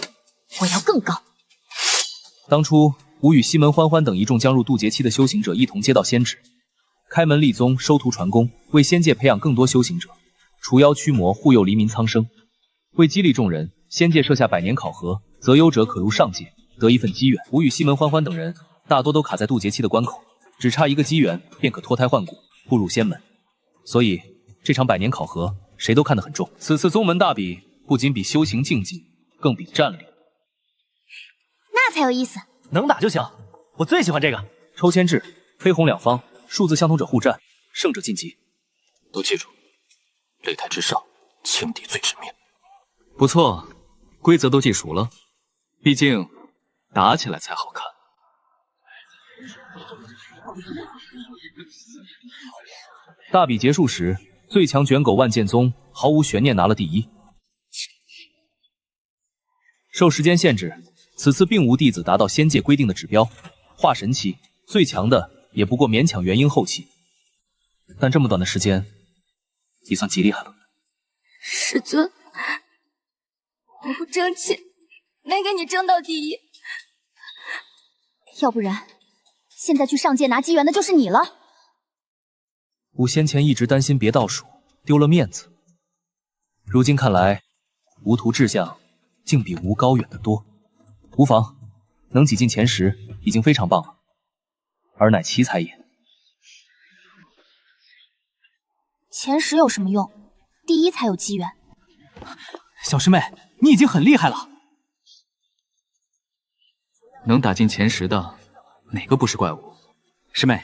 我要更高。当初，吾与西门欢欢等一众将入渡劫期的修行者一同接到仙旨，开门立宗，收徒传功，为仙界培养更多修行者，除妖驱魔，护佑黎民苍生。为激励众人，仙界设下100年考核，择优者可入上界，得一份机缘。吾与西门欢欢等人大多都卡在渡劫期的关口，只差一个机缘便可脱胎换骨。步入仙门，所以这场100年考核谁都看得很重。此次宗门大比不仅比修行竞技，更比战力，那才有意思。能打就行，我最喜欢这个。抽签制，飞红两方，数字相同者互战，胜者晋级。都记住，擂台之上，轻敌最致命。不错，规则都记熟了，毕竟打起来才好看。大比结束时，最强卷狗万剑宗毫无悬念拿了第1。受时间限制，此次并无弟子达到仙界规定的指标，化神期最强的也不过勉强元婴后期，但这么短的时间，也算极厉害了。师尊，我不争气，没给你争到第1。要不然，现在去上界拿机缘的就是你了。吾先前一直担心别倒数，丢了面子，如今看来，吾徒志向竟比吾高远得多。无妨，能挤进前10已经非常棒了，而乃奇才也。前10有什么用？第1才有机缘。小师妹，你已经很厉害了。能打进前10的，哪个不是怪物？师妹，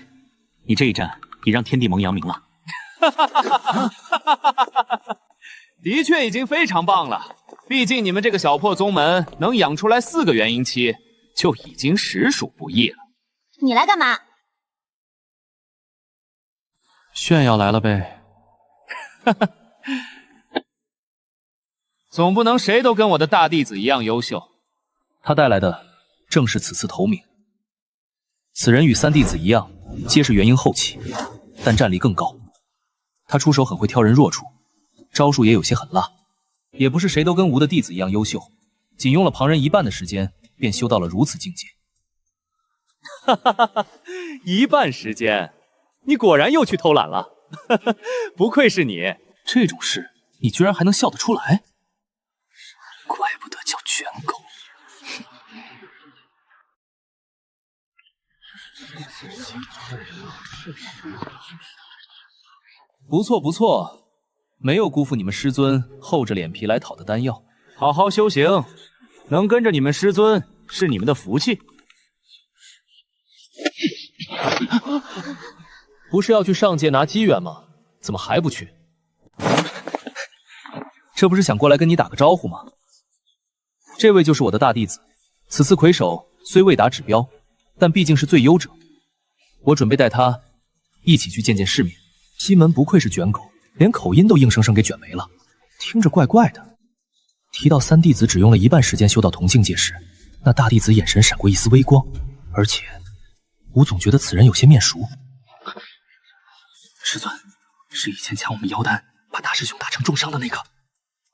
你这一战也让天地盟扬名了。的确已经非常棒了，毕竟你们这个小破宗门能养出来4个元婴期，就已经实属不易了。你来干嘛？炫耀来了呗。总不能谁都跟我的大弟子一样优秀。他带来的正是此次头名。此人与3弟子一样，皆是元婴后期，但战力更高。他出手很会挑人弱处，招数也有些狠辣。也不是谁都跟吴的弟子一样优秀，仅用了旁人1半的时间，便修到了如此境界。1半时间，你果然又去偷懒了。不愧是你，这种事你居然还能笑得出来，怪不得叫卷狗。不错不错，没有辜负你们师尊厚着脸皮来讨的丹药。好好修行，能跟着你们师尊是你们的福气。不是要去上界拿机缘吗？怎么还不去？这不是想过来跟你打个招呼吗？这位就是我的大弟子，此次魁首虽未达指标，但毕竟是最优者。我准备带他一起去见见世面。西门不愧是卷狗，连口音都硬生生给卷没了，听着怪怪的。提到3弟子只用了1半时间修到同境界时，那大弟子眼神闪过一丝微光，而且我总觉得此人有些面熟。师尊，是以前抢我们妖丹，把大师兄打成重伤的那个。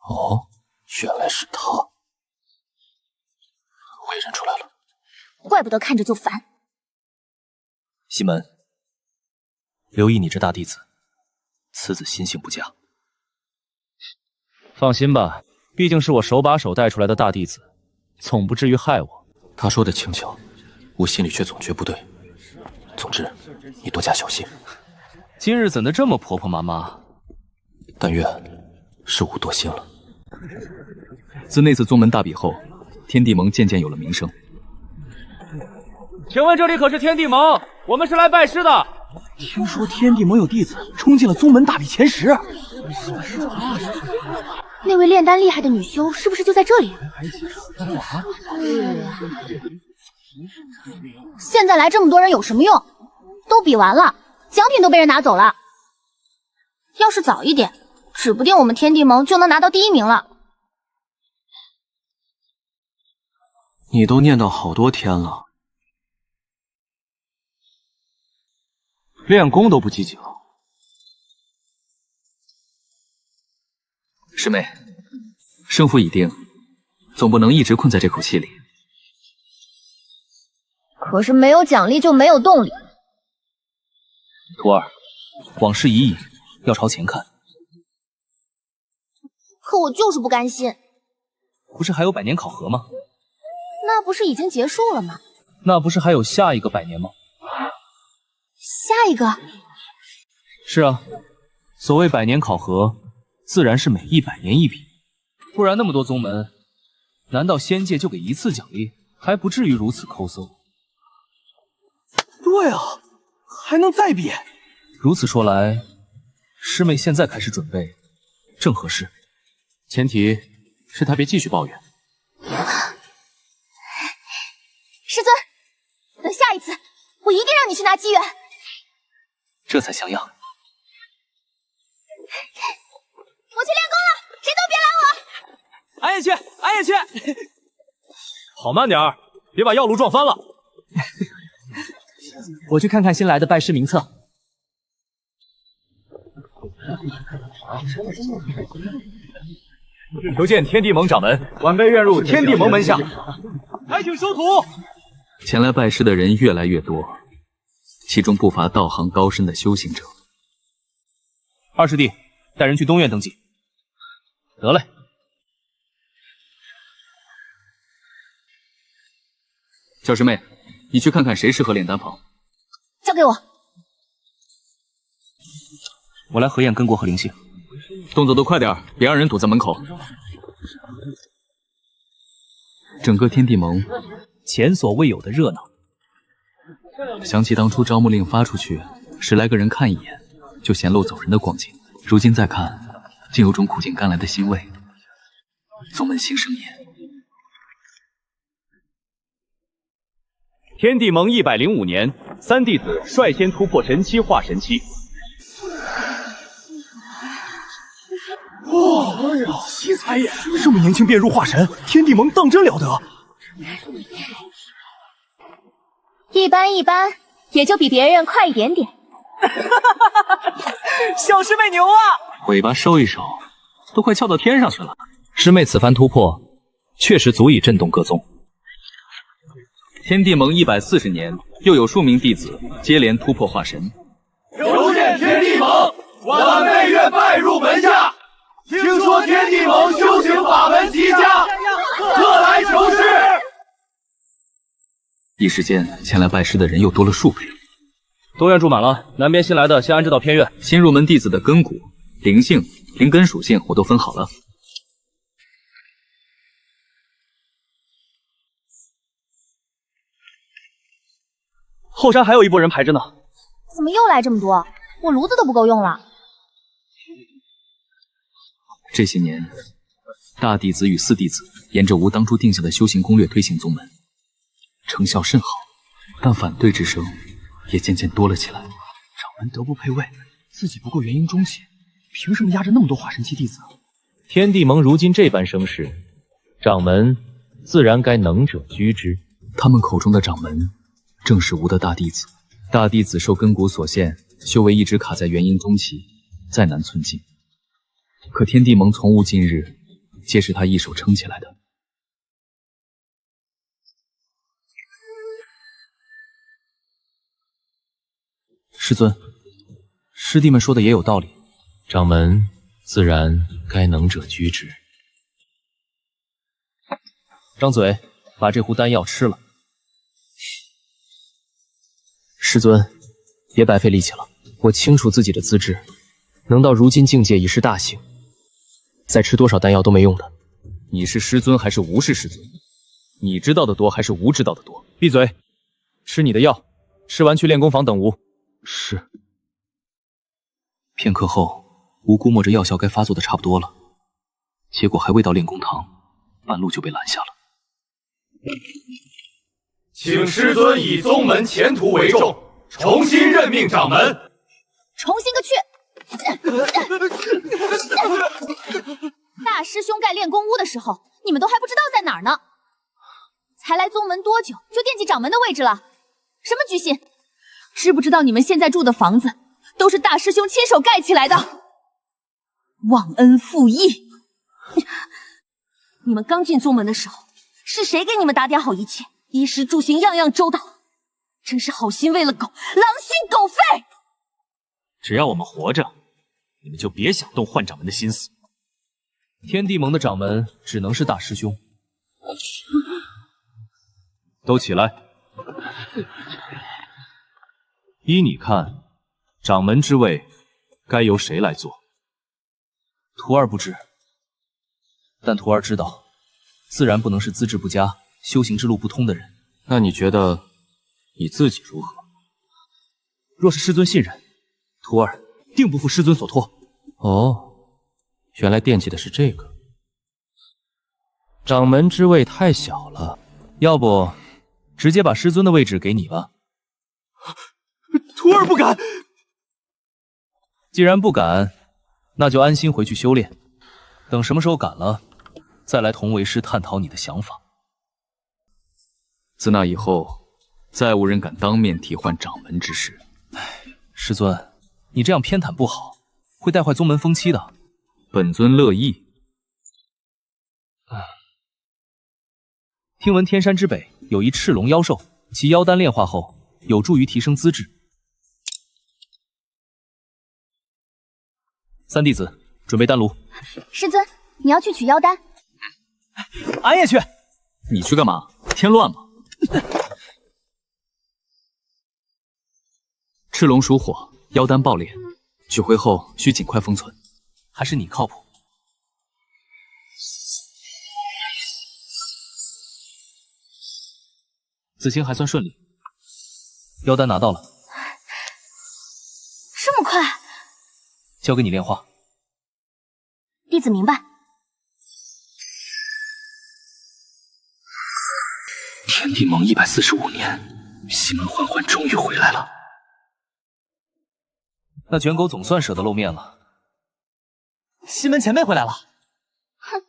哦，原来是他，我也认出来了。怪不得看着就烦。西门，留意你这大弟子，此子心性不佳。放心吧，毕竟是我手把手带出来的大弟子，总不至于害我。他说的轻巧，我心里却总觉不对。总之，你多加小心。今日怎的这么婆婆妈妈？但愿是吾多心了。自那次宗门大比后，天地盟渐渐有了名声。请问这里可是天地盟？我们是来拜师的。听说天地盟有弟子冲进了宗门大比前10。那位炼丹厉害的女修是不是就在这里？现在来这么多人有什么用？都比完了，奖品都被人拿走了。要是早一点，指不定我们天地盟就能拿到第1名了。你都念叨好多天了，练功都不积极了。师妹，胜负已定，总不能一直困在这口气里。可是没有奖励就没有动力。徒儿，往事已矣，要朝前看。可我就是不甘心。不是还有100年考核吗？那不是已经结束了吗？那不是还有下一个100年吗？下一个？是啊，所谓百年考核，自然是每100年一比，不然那么多宗门，难道仙界就给一次奖励？还不至于如此抠搜。对啊，还能再比。如此说来，师妹现在开始准备，正合适。前提是她别继续抱怨。师尊，等下一次，我一定让你去拿机缘。这才像样。我去练功了，谁都别拦我！俺也去，俺也去。跑慢点儿，别把药炉撞翻了。我去看看新来的拜师名册。求见天地盟掌门，晚辈愿入天地盟门下。还请收徒。前来拜师的人越来越多，其中不乏道行高深的修行者。二师弟，带人去东院登记。得嘞。小师妹，你去看看谁适合炼丹房。交给我。我来核验根国和灵性。动作都快点，别让人堵在门口。整个天地盟前所未有的热闹。想起当初招募令发出去，10来个人看一眼就嫌漏走人的光景，如今再看，竟有种苦尽甘来的欣慰。宗门新生也。天地盟105年，3弟子率先突破神期化神期。哇，奇才也！这么年轻便入化神，天地盟当真了得。一般一般，也就比别人快一点点。小师妹牛啊！尾巴收一收，都快翘到天上去了。师妹此番突破，确实足以震动各宗。天地盟140年，又有数名弟子接连突破化神。求见天地盟，晚辈愿拜入门下。听说天地盟修行法门极佳，特来求师。一时间，前来拜师的人又多了数倍。东院住满了，南边新来的先安置到偏院。新入门弟子的根骨、灵性、灵根属性我都分好了。后山还有一拨人排着呢。怎么又来这么多？我炉子都不够用了。这些年，大弟子与四弟子沿着吾当初定下的修行攻略推行宗门，成效甚好，但反对之声也渐渐多了起来。掌门德不配位，自己不过元婴中期，凭什么压着那么多化神期弟子？天地盟如今这般声势，掌门自然该能者居之。他们口中的掌门，正是吾的大弟子。大弟子受根骨所限，修为一直卡在元婴中期，再难寸进。可天地盟从无今日，皆是他一手撑起来的。师尊，师弟们说的也有道理，掌门自然该能者居之。张嘴，把这壶丹药吃了。师尊，别白费力气了。我清楚自己的资质，能到如今境界已是大幸，再吃多少丹药都没用的。你是师尊还是吾是师尊？你知道的多还是吾知道的多？闭嘴！吃你的药，吃完去练功房等吾。是。片刻后，吾估摸着药效该发作的差不多了，结果还未到练功堂，半路就被拦下了。请师尊以宗门前途为重，重新任命掌门。重新个去！大师兄盖练功屋的时候，你们都还不知道在哪儿呢。才来宗门多久，就惦记掌门的位置了？什么居心？知不知道你们现在住的房子，都是大师兄亲手盖起来的？忘恩负义！你们刚进宗门的时候，是谁给你们打点好一切？衣食住行样样周到，真是好心为了狗，狼心狗肺！只要我们活着，你们就别想动换掌门的心思。天地盟的掌门只能是大师兄。都起来！依你看，掌门之位该由谁来做？徒儿不知，但徒儿知道，自然不能是资质不佳、修行之路不通的人。那你觉得你自己如何？若是师尊信任，徒儿定不负师尊所托。哦，原来惦记的是这个。掌门之位太小了，要不直接把师尊的位置给你吧。徒儿不敢。既然不敢，那就安心回去修炼。等什么时候敢了，再来同为师探讨你的想法。自那以后，再无人敢当面提换掌门之事。师尊，你这样偏袒不好，会带坏宗门风气的。本尊乐意。听闻天山之北有一赤龙妖兽，其妖丹炼化后有助于提升资质。三弟子准备丹炉。师尊，你要去取妖丹？俺也去。你去干嘛？添乱吗？赤龙属火，妖丹爆裂，取回后需尽快封存。还是你靠谱。子行还算顺利，妖丹拿到了。这么快？交给你炼化。弟子明白。天地盟145年，西门嬛嬛终于回来了。那卷狗总算舍得露面了。西门前辈回来了。哼，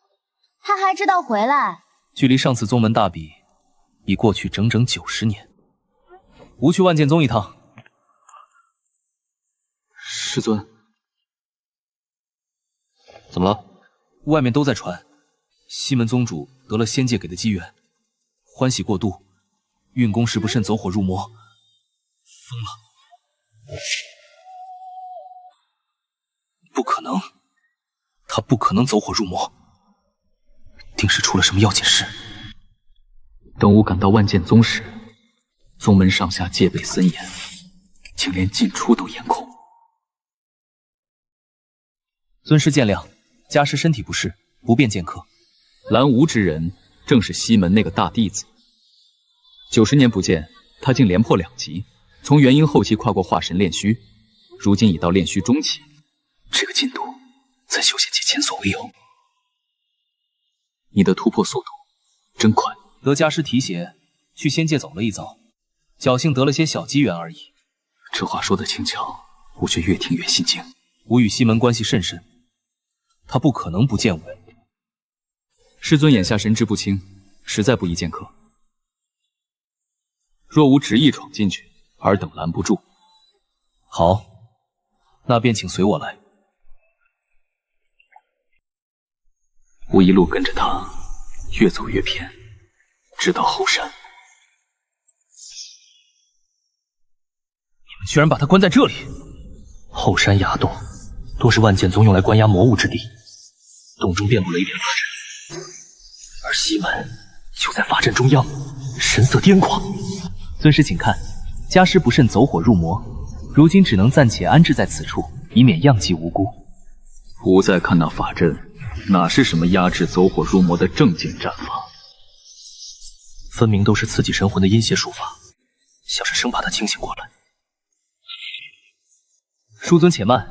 他还知道回来。距离上次宗门大比，已过去整整90年。吾去万剑宗一趟。师尊，怎么了？外面都在传，西门宗主得了仙界给的机缘，欢喜过度，运功时不慎走火入魔，疯了。不可能，他不可能走火入魔，定是出了什么要紧事。等吾赶到万剑宗时，宗门上下戒备森严，竟连进出都严控。尊师见谅，家师身体不适，不便见客。蓝无之人正是西门那个大弟子。90年不见，他竟连破2级，从元婴后期跨过化神炼虚，如今已到炼虚中期。这个进度在修仙界前所未有。你的突破速度真快。得家师提携，去仙界走了一遭，侥幸得了些小机缘而已。这话说的轻巧，我却越听越心惊。吾与西门关系甚深，他不可能不见我。师尊眼下神志不清，实在不宜见客。若无执意闯进去，尔等拦不住。好，那便请随我来。我一路跟着他，越走越偏，直到后山。你们居然把他关在这里！后山崖洞，多是万剑宗用来关押魔物之地，洞中遍布雷电法阵，而西门就在法阵中央，神色癫狂。尊师请看，家师不慎走火入魔，如今只能暂且安置在此处，以免殃及无辜。吾再看那法阵，哪是什么压制走火入魔的正经战法？分明都是刺激神魂的阴邪术法，像是生把他清醒过来。叔尊且慢，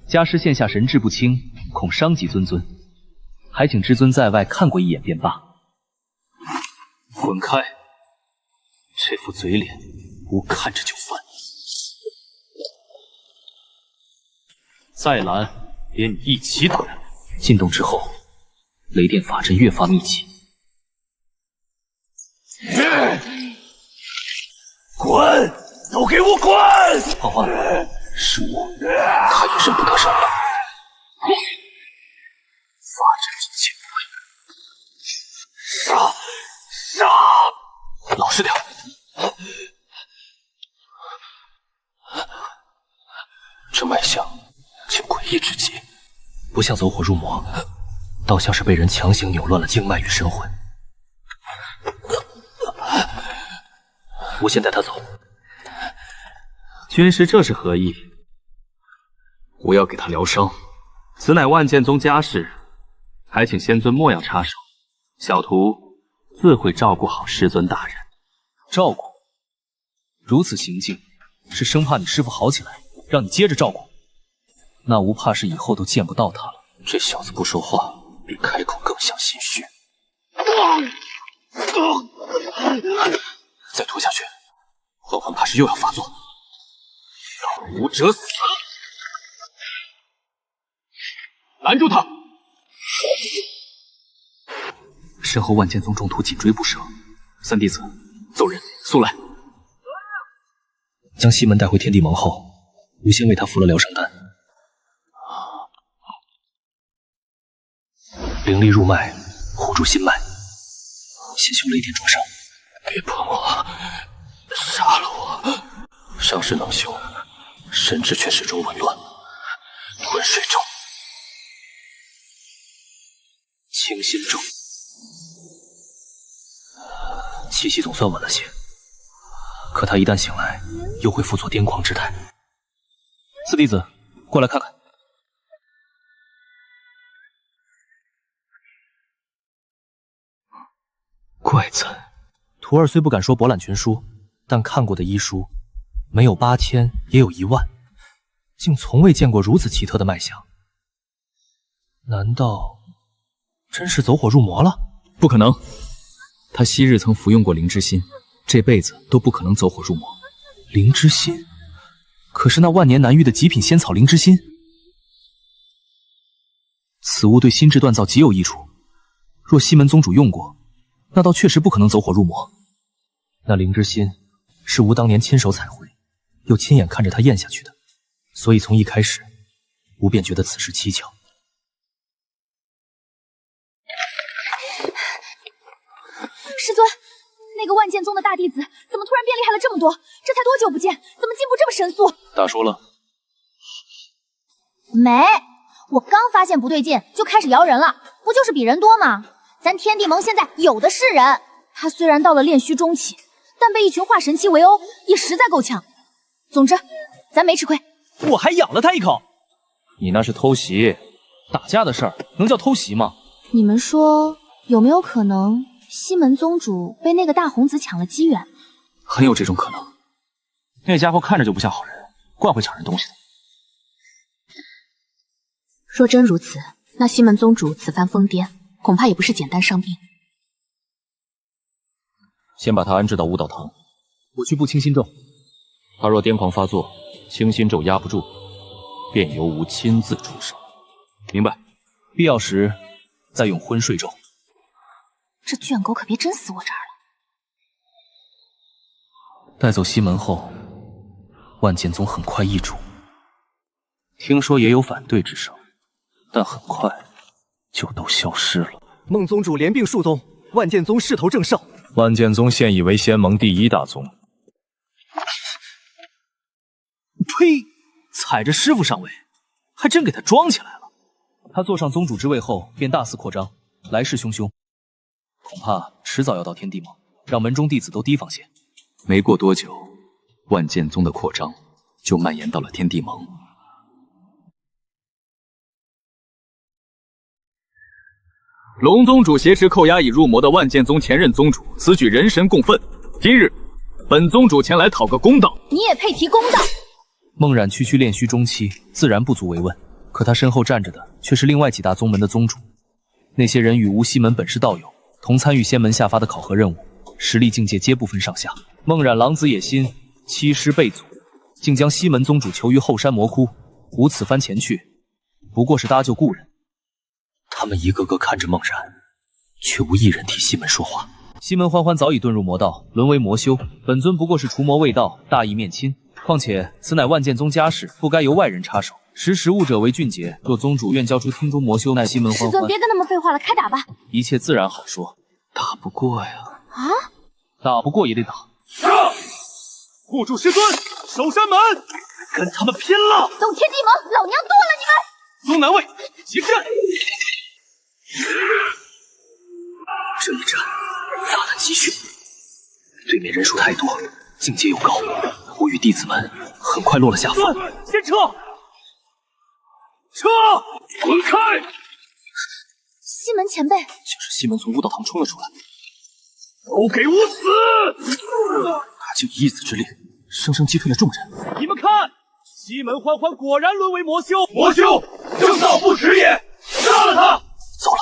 家师现下神志不清，恐伤及尊尊，还请至尊在外看过一眼便罢。滚开！这副嘴脸，吾看着就烦。再拦，连你一起打。进洞之后，雷电法阵越发密集。滚！都给我滚！嬛嬛，是我，他也认不得人了。法阵进不来，杀！老实点。这脉象竟诡异至极，不像走火入魔，倒像是被人强行扭乱了经脉与神魂。我先带他走。军师这是何意？我要给他疗伤。此乃万剑宗家事，还请仙尊莫要插手，小徒自会照顾好师尊大人。照顾？如此行径，是生怕你师父好起来，让你接着照顾。那无怕是以后都见不到他了。这小子不说话，比开口更像心虚。再拖下去，嬛嬛怕是又要发作。要武者死！拦住他！身后万剑宗众徒紧追不舍，三弟子，走人，速来！将西门带回天地盟后，吾先为他服了疗伤丹。灵力入脉，护住心脉，先修雷电灼伤。别碰我，杀了我！伤势能修，神智却始终紊乱，昏睡中。清心咒，气息总算稳了些，可他一旦醒来，又会复作癫狂之态。四弟子，过来看看。怪哉！徒儿虽不敢说博览群书，但看过的医书，没有8000也有10000，竟从未见过如此奇特的脉象。难道真是走火入魔了？不可能，他昔日曾服用过灵之心，这辈子都不可能走火入魔。灵之心？可是那万年难遇的极品仙草灵之心，此物对心智锻造极有益处。若西门宗主用过，那倒确实不可能走火入魔。那灵之心是吾当年亲手采回，又亲眼看着他咽下去的，所以从一开始，吾便觉得此事蹊跷。师尊，那个万剑宗的大弟子怎么突然变厉害了这么多？这才多久不见，怎么进步这么神速？大叔了？没，我刚发现不对劲，就开始摇人了。不就是比人多吗？咱天地盟现在有的是人。他虽然到了炼虚中期，但被一群化神期围殴，也实在够呛。总之，咱没吃亏。我还咬了他一口。你那是偷袭，打架的事儿能叫偷袭吗？你们说有没有可能？西门宗主被那个大红子抢了机缘，很有这种可能。那家伙看着就不像好人，惯会抢人东西的。若真如此，那西门宗主此番疯癫，恐怕也不是简单伤病。先把他安置到武道堂，我去布清心咒。他若癫狂发作，清心咒压不住，便由吾亲自出手。明白。必要时再用昏睡咒。这卷狗可别真死我这儿了。带走西门后，万剑宗很快易主。听说也有反对之声，但很快就都消失了。孟宗主连并数宗，万剑宗势头正盛。万剑宗现已为仙盟第1大宗。呸！踩着师傅上位，还真给他装起来了。他坐上宗主之位后，便大肆扩张，来势汹汹。恐怕迟早要到天地盟，让门中弟子都提防些。没过多久，万剑宗的扩张就蔓延到了天地盟。龙宗主挟持扣押已入魔的万剑宗前任宗主，此举人神共愤。今日，本宗主前来讨个公道。你也配提公道？孟冉区区炼虚中期，自然不足为问。可他身后站着的却是另外几大宗门的宗主，那些人与吴西门本是道友，同参与仙门下发的考核任务，实力境界皆不分上下。孟冉狼子野心，欺师背祖，竟将西门宗主囚于后山魔窟。吾此番前去，不过是搭救故人。他们一个个看着孟冉，却无一人替西门说话。西门欢欢早已遁入魔道，沦为魔修。本尊不过是除魔卫道，大义面亲。况且此乃万剑宗家事，不该由外人插手。识时务者为俊杰。若宗主愿交出厅中魔修，乃西门欢欢。师尊，别跟他们废话了，开打吧。一切自然好说。打不过呀。啊？打不过也得打。上！护住师尊，守山门，跟他们拼了！走天地盟，老娘剁了你们！宗南卫，行阵！这一战打得极迅，对面人数太多，境界又高，吾与弟子们很快落了下风。先撤！滚开！西门前辈，就是西门从武道堂冲了出来，都给我死！他就以一子之力，生生击退了众人。你们看，西门欢欢果然沦为魔修。魔修，正道不迟也，杀了他！糟了，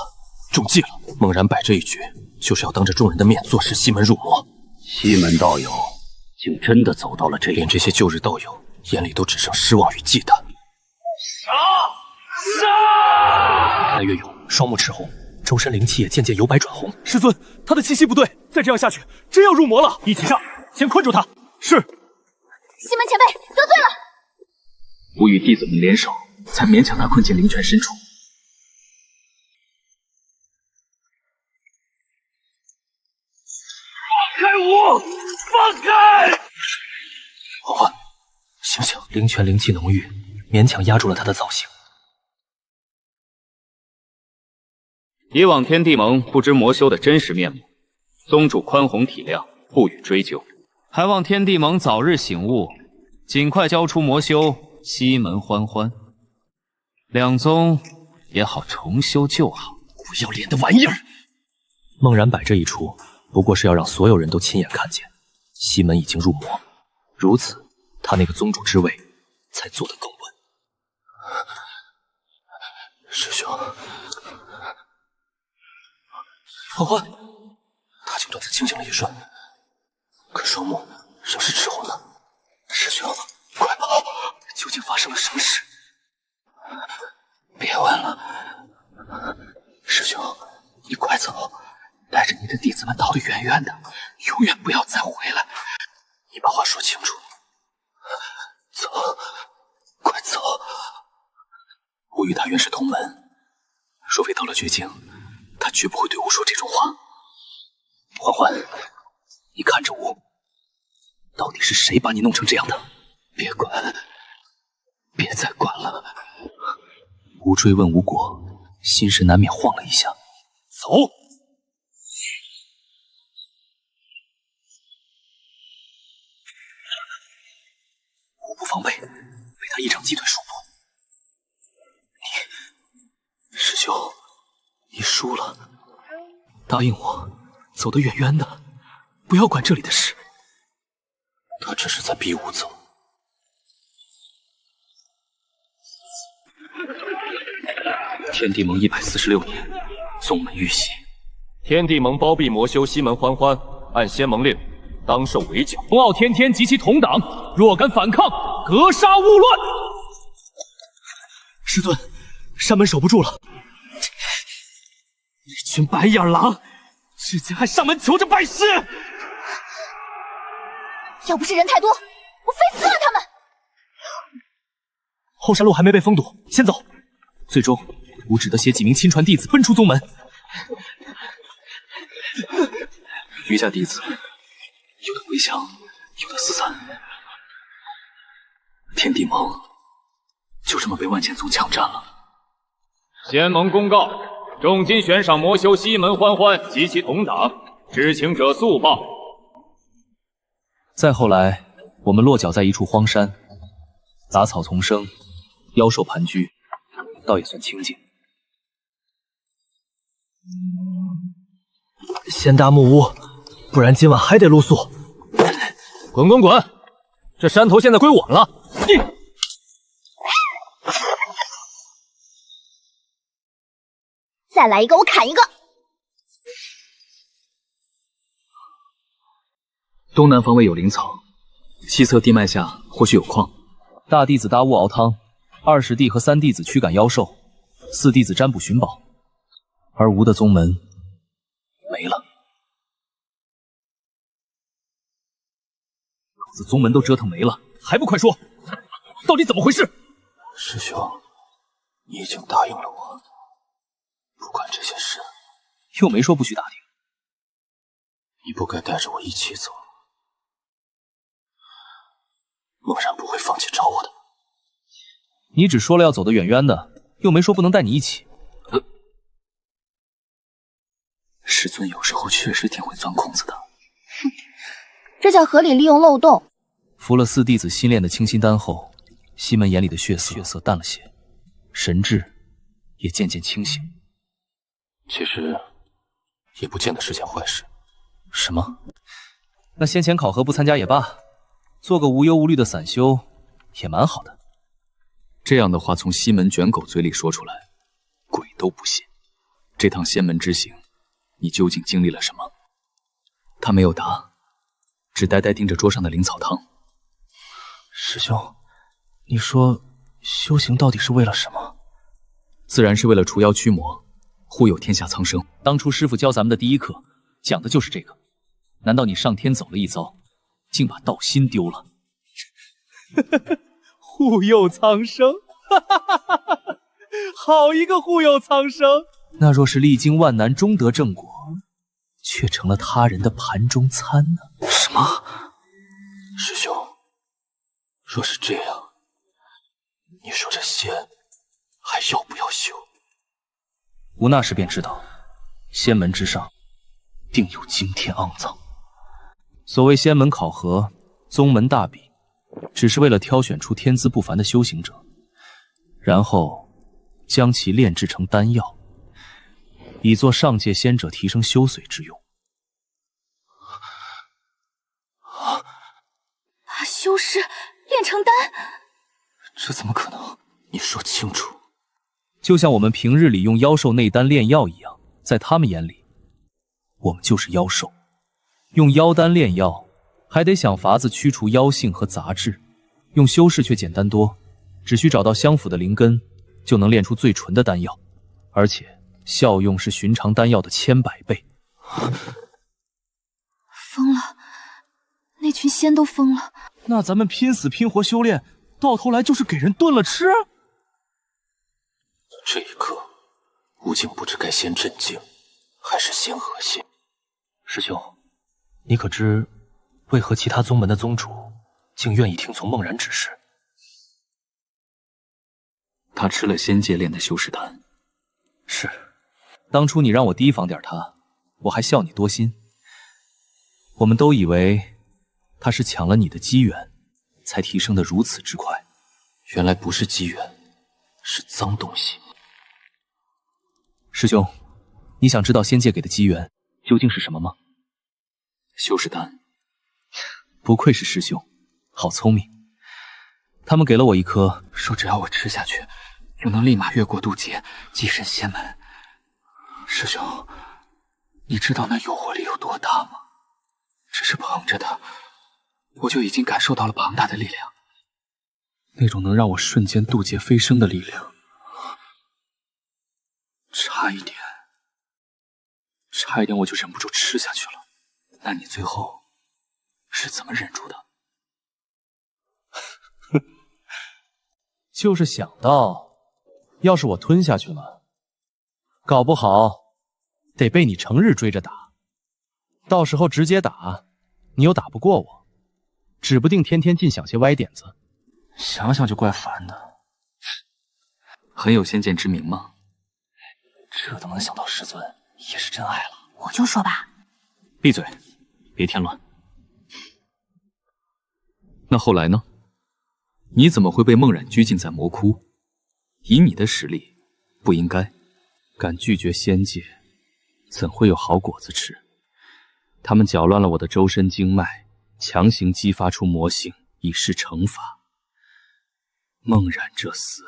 中计了！孟然柏这一局，就是要当着众人的面坐实西门入魔。西门道友竟真的走到了这一步，连这些旧日道友眼里都只剩失望与忌惮。杀！越来越勇，双目赤红，周身灵气也渐渐由白转红。师尊，他的气息不对，再这样下去，真要入魔了。一起上，先困住他。是。西门前辈得罪了。吾与弟子们联手，才勉强他困进灵泉深处。放开我！放开！欢欢，醒醒！灵泉灵气浓郁，勉强压住了他的造型。以往天地盟不知魔修的真实面目，宗主宽宏体谅，不予追究。还望天地盟早日醒悟，尽快交出魔修西门欢欢，两宗也好重修旧好。不要脸的玩意儿！孟然柏这一出，不过是要让所有人都亲眼看见西门已经入魔，如此他那个宗主之位才坐得更稳。师兄，欢欢，他竟短暂清醒了一瞬，可双目仍是赤红的。师兄，快跑！究竟发生了什么事？别问了，师兄，你快走，带着你的弟子们逃得远远的，永远不要再回来。你把话说清楚。走，快走！吾与他原是同门，若非到了绝境，他绝不会对吾说这种话。欢欢，你看着吾，到底是谁把你弄成这样的？别管，别再管了。吾追问无果，心神难免晃了一下。走！吾不防备，被他一掌击退数步。师兄，你输了。答应我，走得远远的，不要管这里的事。他只是在逼吾走。天地盟146年，宗门遇袭。天地盟包庇魔修西门欢欢，按仙盟令，当受围剿。龙傲天天及其同党，若敢反抗，格杀勿论。师尊，山门守不住了。一群白眼狼，之前还上门求着拜师。要不是人太多，我非撕了他们。后山路还没被封堵，先走。最终，吾只得携几名亲传弟子奔出宗门。余下弟子，有的回降，有的四散。天地盟就这么被万剑宗抢占了。仙盟公告，重金悬赏魔修西门欢欢及其同党，知情者速报。再后来，我们落脚在一处荒山，杂草丛生，妖兽盘踞，倒也算清静。先搭木屋，不然今晚还得露宿。滚滚滚！这山头现在归我们了。再来一个，我砍一个。东南方位有灵草，西侧地脉下或许有矿。大弟子搭雾熬汤，20弟和3弟子驱赶妖兽，4弟子占卜寻宝，而吾的宗门没了。老子宗门都折腾没了，还不快说，到底怎么回事？师兄，你已经答应了我，不管这些事。又没说不许打听。你不该带着我一起走。孟然不会放弃找我的。你只说了要走得远远的，又没说不能带你一起。师尊有时候确实挺会钻空子的。哼，这叫合理利用漏洞。服了4弟子新炼的清心丹后，西门眼里的血色淡了些，神智也渐渐清醒。其实也不见得是件坏事。什么？那先前考核不参加也罢，做个无忧无虑的散修也蛮好的。这样的话从西门卷狗嘴里说出来，鬼都不信。这趟仙门之行，你究竟经历了什么？他没有答，只呆呆盯着桌上的灵草汤。师兄，你说修行到底是为了什么？自然是为了除妖驱魔，护佑天下苍生。当初师父教咱们的第一课，讲的就是这个。难道你上天走了一遭，竟把道心丢了？护佑苍生，好一个护佑苍生！那若是历经万难终得正果，却成了他人的盘中餐呢？什么？师兄，若是这样，你说这仙还要不要修？吾那时便知道，仙门之上定有惊天肮脏。所谓仙门考核，宗门大比，只是为了挑选出天资不凡的修行者，然后将其炼制成丹药，以作上界仙者提升修髓之用。把修士炼成丹，这怎么可能？你说清楚。就像我们平日里用妖兽内丹炼药一样，在他们眼里，我们就是妖兽。用妖丹炼药，还得想法子驱除妖性和杂质，用修士却简单多，只需找到相符的灵根，就能炼出最纯的丹药，而且效用是寻常丹药的千百倍。疯了，那群仙都疯了。那咱们拼死拼活修炼，到头来就是给人炖了吃？这一刻，吾竟不知该先震惊，还是先恶心。师兄，你可知为何其他宗门的宗主竟愿意听从孟然指示？他吃了仙界炼的修士丹。是，当初你让我提防点他，我还笑你多心。我们都以为他是抢了你的机缘，才提升得如此之快。原来不是机缘，是脏东西。师兄，你想知道仙界给的机缘究竟是什么吗？修士丹。不愧是师兄，好聪明。他们给了我一颗，说只要我吃下去，就能立马越过渡劫，跻身仙门。师兄，你知道那诱惑力有多大吗？只是捧着它，我就已经感受到了庞大的力量，那种能让我瞬间渡劫飞升的力量。差一点我就忍不住吃下去了。那你最后是怎么忍住的？就是想到，要是我吞下去了，搞不好得被你成日追着打，到时候直接打，你又打不过我，指不定天天尽想些歪点子，想想就怪烦的。很有先见之明吗？这都能想到师尊，也是真爱了。我就说吧。闭嘴，别添乱。那后来呢？你怎么会被孟冉拘禁在魔窟？以你的实力，不应该。敢拒绝仙界，怎会有好果子吃？他们搅乱了我的周身经脉，强行激发出魔性，以示惩罚。孟冉这厮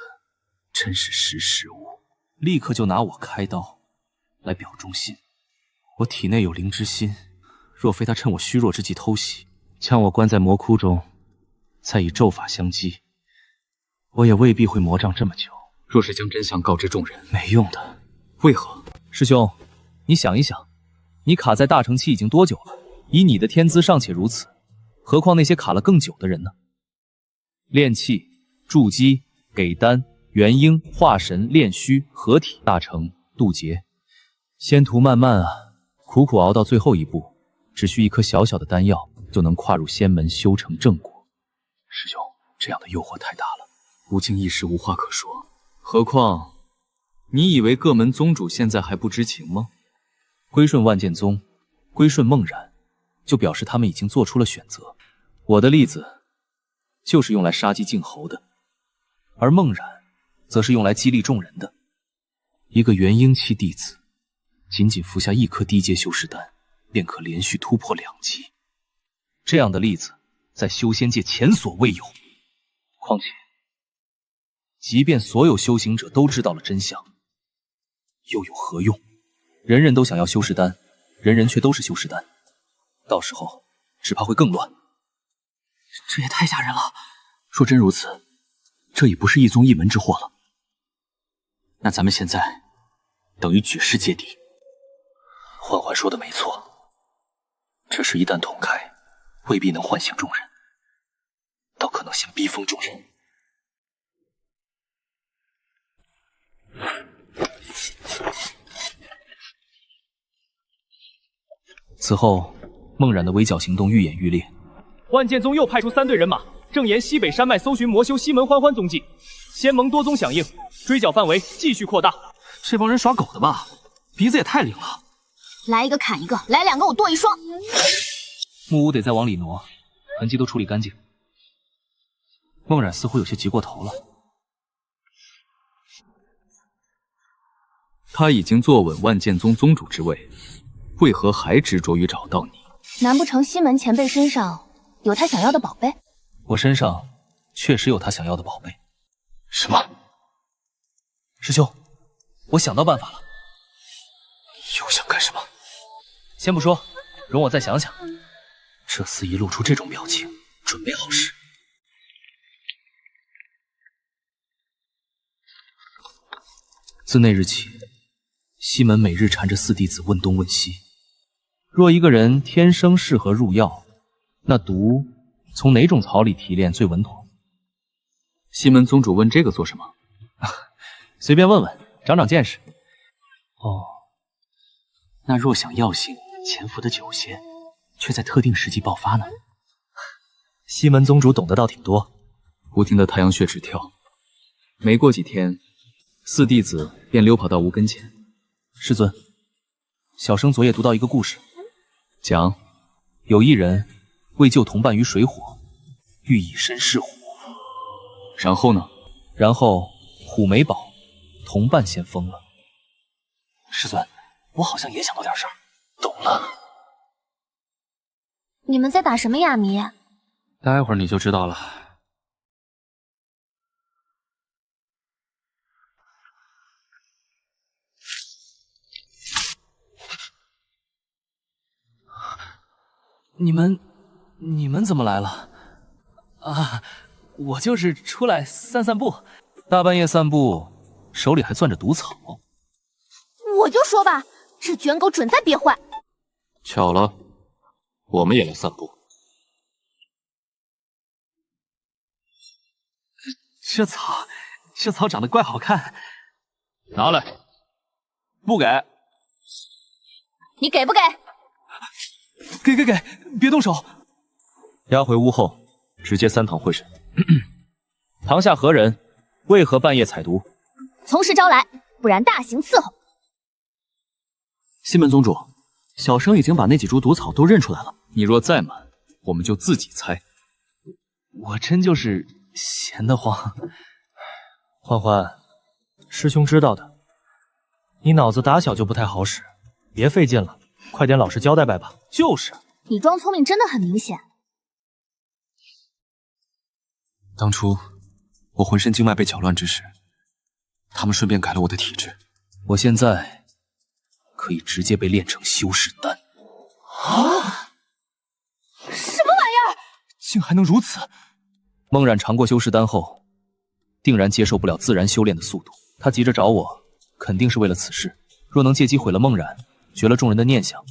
真是识时务，立刻就拿我开刀，来表忠心。我体内有灵之心，若非他趁我虚弱之际偷袭，将我关在魔窟中，再以咒法相击，我也未必会魔障这么久。若是将真相告知众人，没用的。为何？师兄，你想一想，你卡在大成期已经多久了？以你的天资尚且如此，何况那些卡了更久的人呢？炼气、筑基、给丹、元婴、化神、炼虚、合体、大成、渡劫，仙途漫漫啊！苦苦熬到最后一步，只需一颗小小的丹药，就能跨入仙门，修成正果。师兄，这样的诱惑太大了，吾竟一时无话可说。何况，你以为各门宗主现在还不知情吗？归顺万剑宗，归顺孟冉，就表示他们已经做出了选择。我的例子，就是用来杀鸡儆猴的。而孟冉，则是用来激励众人的。一个元婴期弟子，仅仅服下1颗低阶修士丹，便可连续突破2级。这样的例子，在修仙界前所未有。况且，即便所有修行者都知道了真相，又有何用？人人都想要修士丹，人人却都是修士丹，到时候只怕会更乱。这也太吓人了！若真如此，这已不是一宗一门之祸了。那咱们现在等于举世皆敌。嬛嬛说的没错，这事一旦捅开，未必能唤醒众人，倒可能先逼疯众人。此后，孟冉的围剿行动愈演愈烈。万剑宗又派出3队人马，正沿西北山脉搜寻魔修西门欢欢踪迹。仙盟多宗响应，追剿范围继续扩大。这帮人耍狗的吧？鼻子也太灵了！来一个砍一个，来2个我剁一双。木屋得再往里挪，痕迹都处理干净。孟冉似乎有些急过头了。他已经坐稳万剑宗宗主之位，为何还执着于找到你？难不成西门前辈身上有他想要的宝贝？我身上确实有他想要的宝贝。什么？师兄，我想到办法了。又想干什么？先不说，容我再想想。这厮一露出这种表情，准没好事。自那日起，西门每日缠着4弟子问东问西。若一个人天生适合入药，那毒从哪种草里提炼最稳妥？西门宗主问这个做什么？随便问问，长长见识。哦，那若想药性潜伏的久些，却在特定时机爆发呢？西门宗主懂得倒挺多。无听的太阳穴直跳，没过几天，4弟子便溜跑到吾跟前。师尊，小生昨夜读到一个故事，讲有一人为救同伴于水火，欲以身试虎。然后呢？然后虎没保，同伴先疯了。师尊，我好像也想到点事儿。懂了。你们在打什么哑谜？待会儿你就知道了。你们怎么来了？啊，我就是出来散散步。大半夜散步，手里还攥着毒草。我就说吧，这卷狗准在憋坏。巧了，我们也来散步。这草长得怪好看。拿来。不给。你给不给？给，别动手。押回屋后，直接3堂会审。堂下何人？为何半夜采毒？从实招来，不然大刑伺候。西门宗主，小生已经把那几株毒草都认出来了。你若再瞒，我们就自己猜。我真就是闲得慌。欢欢，师兄知道的，你脑子打小就不太好使，别费劲了，快点老实交代呗吧。就是，你装聪明真的很明显。当初我浑身经脉被搅乱之时，他们顺便改了我的体质。我现在可以直接被炼成修士丹。啊！什么玩意儿？竟还能如此！孟冉尝过修士丹后，定然接受不了自然修炼的速度。他急着找我，肯定是为了此事。若能借机毁了孟冉，绝了众人的念想，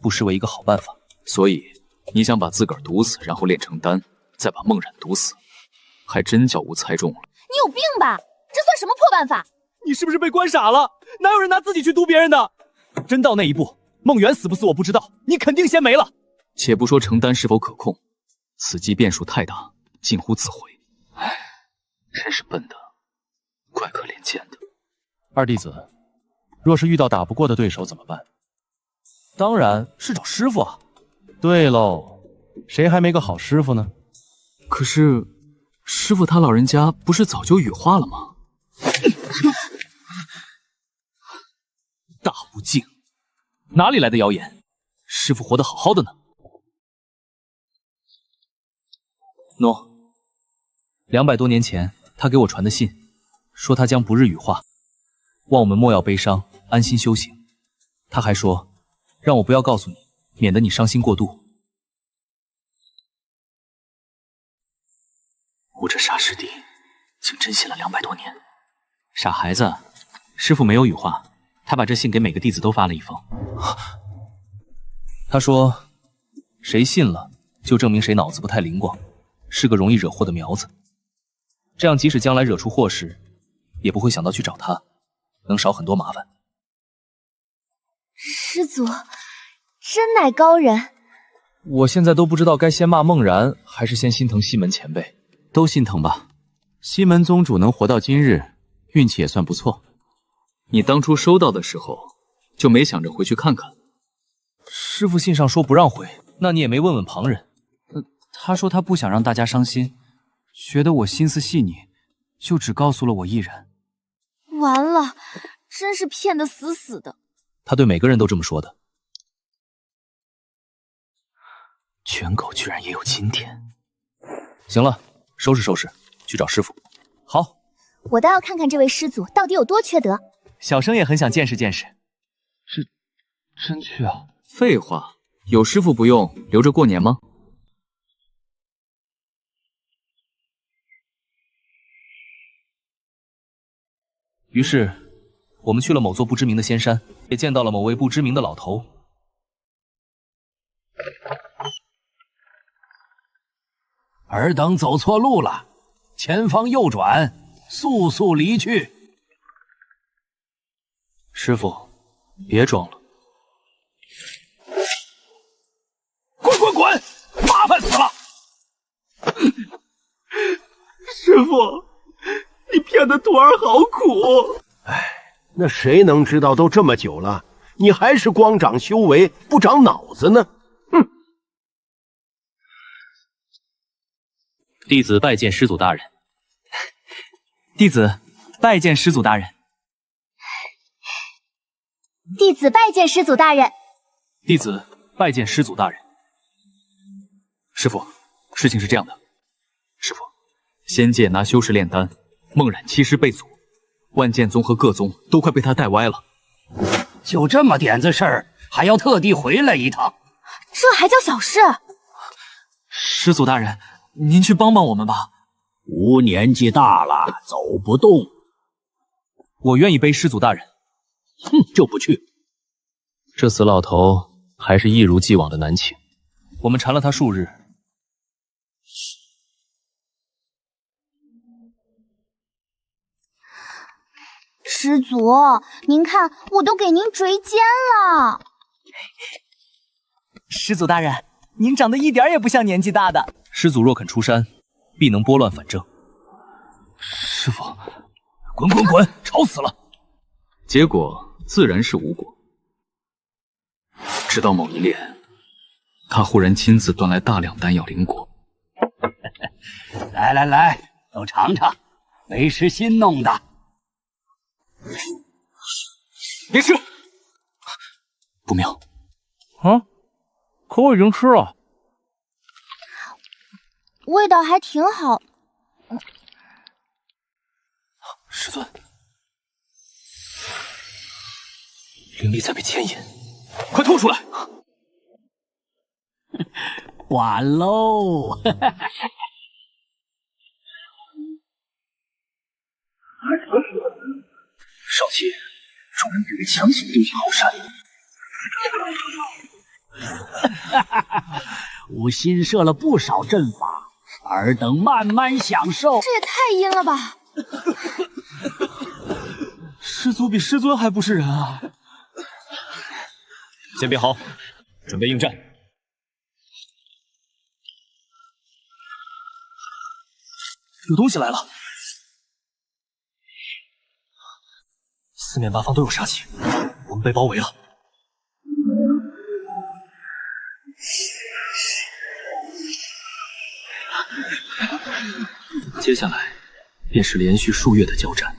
不失为一个好办法。所以你想把自个儿毒死，然后炼成丹，再把孟冉毒死，还真叫吾猜中了。你有病吧？这算什么破办法？你是不是被关傻了？哪有人拿自己去毒别人的？真到那一步，孟远死不死我不知道，你肯定先没了。且不说成丹是否可控，此计变数太大，近乎自毁。唉，真是笨的，怪可怜见的。二弟子，若是遇到打不过的对手怎么办？当然是找师傅啊。对喽，谁还没个好师傅呢？可是师傅他老人家不是早就羽化了吗？大不敬！哪里来的谣言？师傅活得好好的呢。喏，200多年前他给我传的信，说他将不日羽化，望我们莫要悲伤，安心修行。他还说，让我不要告诉你，免得你伤心过度。我这傻师弟，竟真信了200多年。傻孩子，师傅没有羽化，他把这信给每个弟子都发了一封。他说，谁信了，就证明谁脑子不太灵光，是个容易惹祸的苗子。这样，即使将来惹出祸事，也不会想到去找他，能少很多麻烦。师祖，真乃高人。我现在都不知道该先骂孟然，还是先心疼西门前辈。都心疼吧。西门宗主能活到今日，运气也算不错。你当初收到的时候，就没想着回去看看？师父信上说不让回，那你也没问问旁人。他说他不想让大家伤心，觉得我心思细腻，就只告诉了我一人。完了，真是骗得死死的。他对每个人都这么说的。犬狗居然也有今天。行了，收拾收拾，去找师傅。好，我倒要看看这位师祖到底有多缺德。小生也很想见识见识。真去啊？废话，有师傅不用，留着过年吗？于是，我们去了某座不知名的仙山，也见到了某位不知名的老头。尔等走错路了，前方右转，速速离去。师傅，别装了。滚滚滚！麻烦死了！师傅，你骗的徒儿好苦。哎，那谁能知道都这么久了，你还是光长修为不长脑子呢？哼！弟子拜见师祖大人。弟子拜见师祖大人。弟子拜见师祖大人。弟子拜见师祖大人。师傅，事情是这样的。师傅，仙界拿修士炼丹，孟冉欺师被阻，万剑宗和各宗都快被他带歪了。就这么点子事儿，还要特地回来一趟，这还叫小事？师祖大人，您去帮帮我们吧。吾年纪大了，走不动。我愿意背师祖大人。哼，就不去。这死老头还是一如既往的难请。我们缠了他数日。师祖，您看，我都给您垂肩了。师祖大人，您长得一点也不像年纪大的。师祖若肯出山，必能拨乱反正。师傅，滚滚滚，吵死了！结果自然是无果。直到某一练，他忽然亲自端来大量丹药灵果。来来来，都尝尝，没吃新弄的。别吃！不妙。啊，可我已经吃了。味道还挺好。师尊，灵力在被牵引，快吐出来！完喽！少奇，众人以为强行丢进后山。我新设了不少阵法，尔等慢慢享受。这也太阴了吧！师祖比师尊还不是人啊！先别好，准备应战。有东西来了！四面八方都有杀气，我们被包围了。接下来便是连续数月的交战。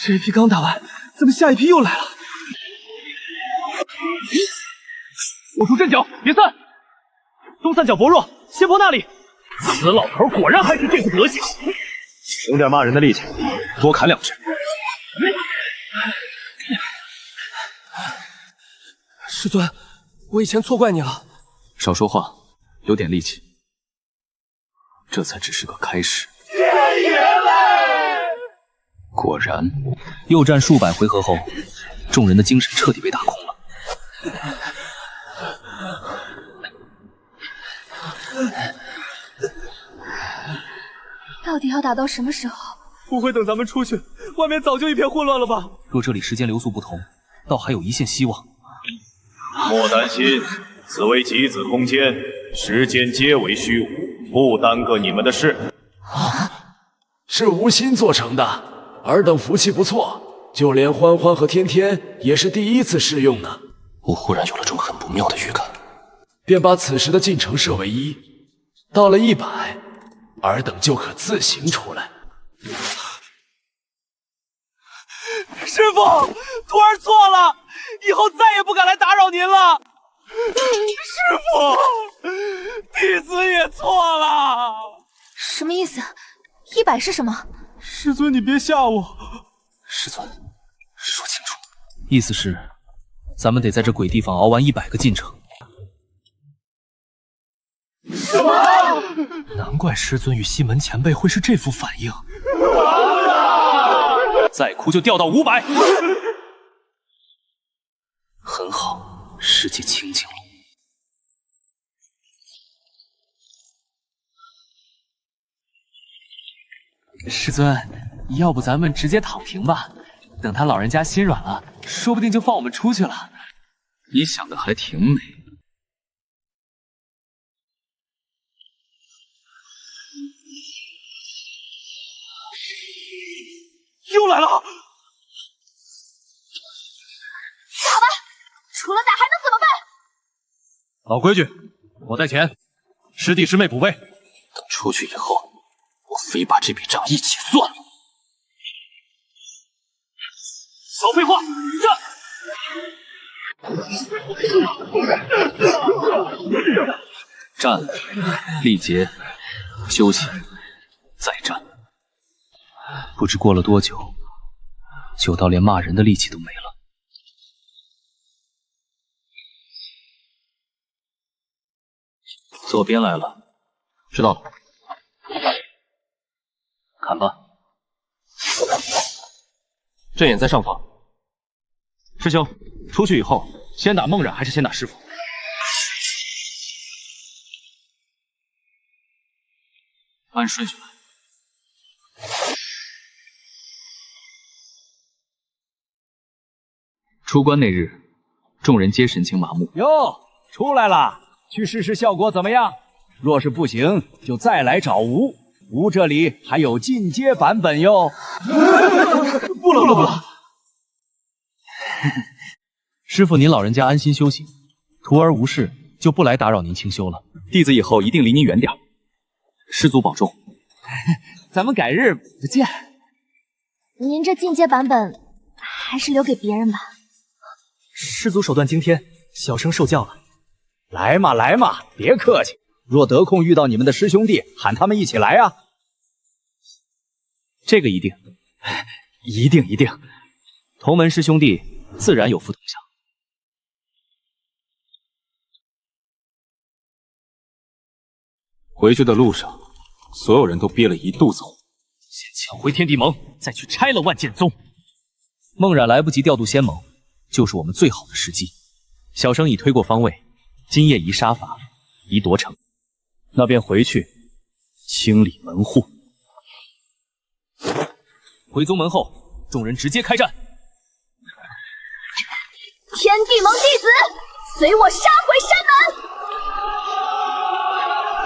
这一批刚打完，怎么下一批又来了？握住阵脚，别散。东三角薄弱，先破那里。死老头果然还是这副德行，省点骂人的力气，多砍2句。师尊，我以前错怪你了。少说话，有点力气。这才只是个开始。天爷嘞！果然，又战数百回合后，众人的精神彻底被打空了。到底要打到什么时候？不会等咱们出去，外面早就一片混乱了吧？若这里时间流速不同，倒还有一线希望。莫担心，此为极子空间，时间皆为虚无，不耽搁你们的事。是无心做成的，尔等福气不错，就连欢欢和天天也是第一次试用呢。我忽然有了种很不妙的预感，便把此时的进程设为1，到了100，尔等就可自行出来。师傅，徒儿错了，以后再也不敢来打扰您了。师傅，弟子也错了。什么意思？100是什么？师尊，你别吓我。师尊，说清楚。意思是，咱们得在这鬼地方熬完100个进程。什么？难怪师尊与西门前辈会是这副反应。再哭就掉到500。很好，世界清静了。师尊，要不咱们直接躺平吧？等他老人家心软了，说不定就放我们出去了。你想的还挺美。又来了！好吧，除了打还能怎么办？老规矩，我在前，师弟师妹补位。等出去以后，我非把这笔账一起算了。少废话，战！战，力竭，休息，再战。不知过了多久，久到连骂人的力气都没了。左边来了，知道了。砍吧。阵眼在上方。师兄，出去以后，先打孟冉还是先打师傅？按顺序来。出关那日，众人皆神情麻木。哟，出来了，去试试效果怎么样？若是不行，就再来找吴。吴这里还有进阶版本哟。不了不了。师傅，您老人家安心修行，徒儿无事，就不来打扰您清修了。弟子以后一定离您远点。师祖保重。咱们改日不见。您这进阶版本还是留给别人吧。师祖手段惊天，小生受教了。来嘛来嘛，别客气。若得空遇到你们的师兄弟，喊他们一起来啊。这个一定，一定一定。同门师兄弟自然有福同享。回去的路上，所有人都憋了一肚子火。先抢回天地盟，再去拆了万剑宗。孟冉来不及调度仙盟，就是我们最好的时机。小生已推过方位，今夜移杀法，移夺城，那便回去清理门户。回宗门后，众人直接开战。天地盟弟子，随我杀回山门！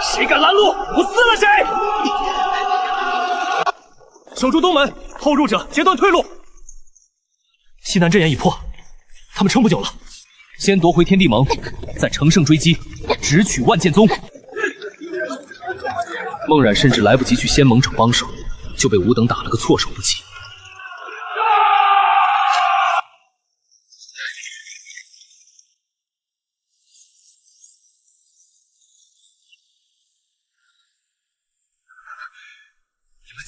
谁敢拦路，我撕了谁！守住东门，后入者截断退路。西南阵眼已破，他们撑不久了。先夺回天地盟，再乘胜追击，直取万剑宗。孟冉甚至来不及去仙盟城帮手，就被吾等打了个措手不及。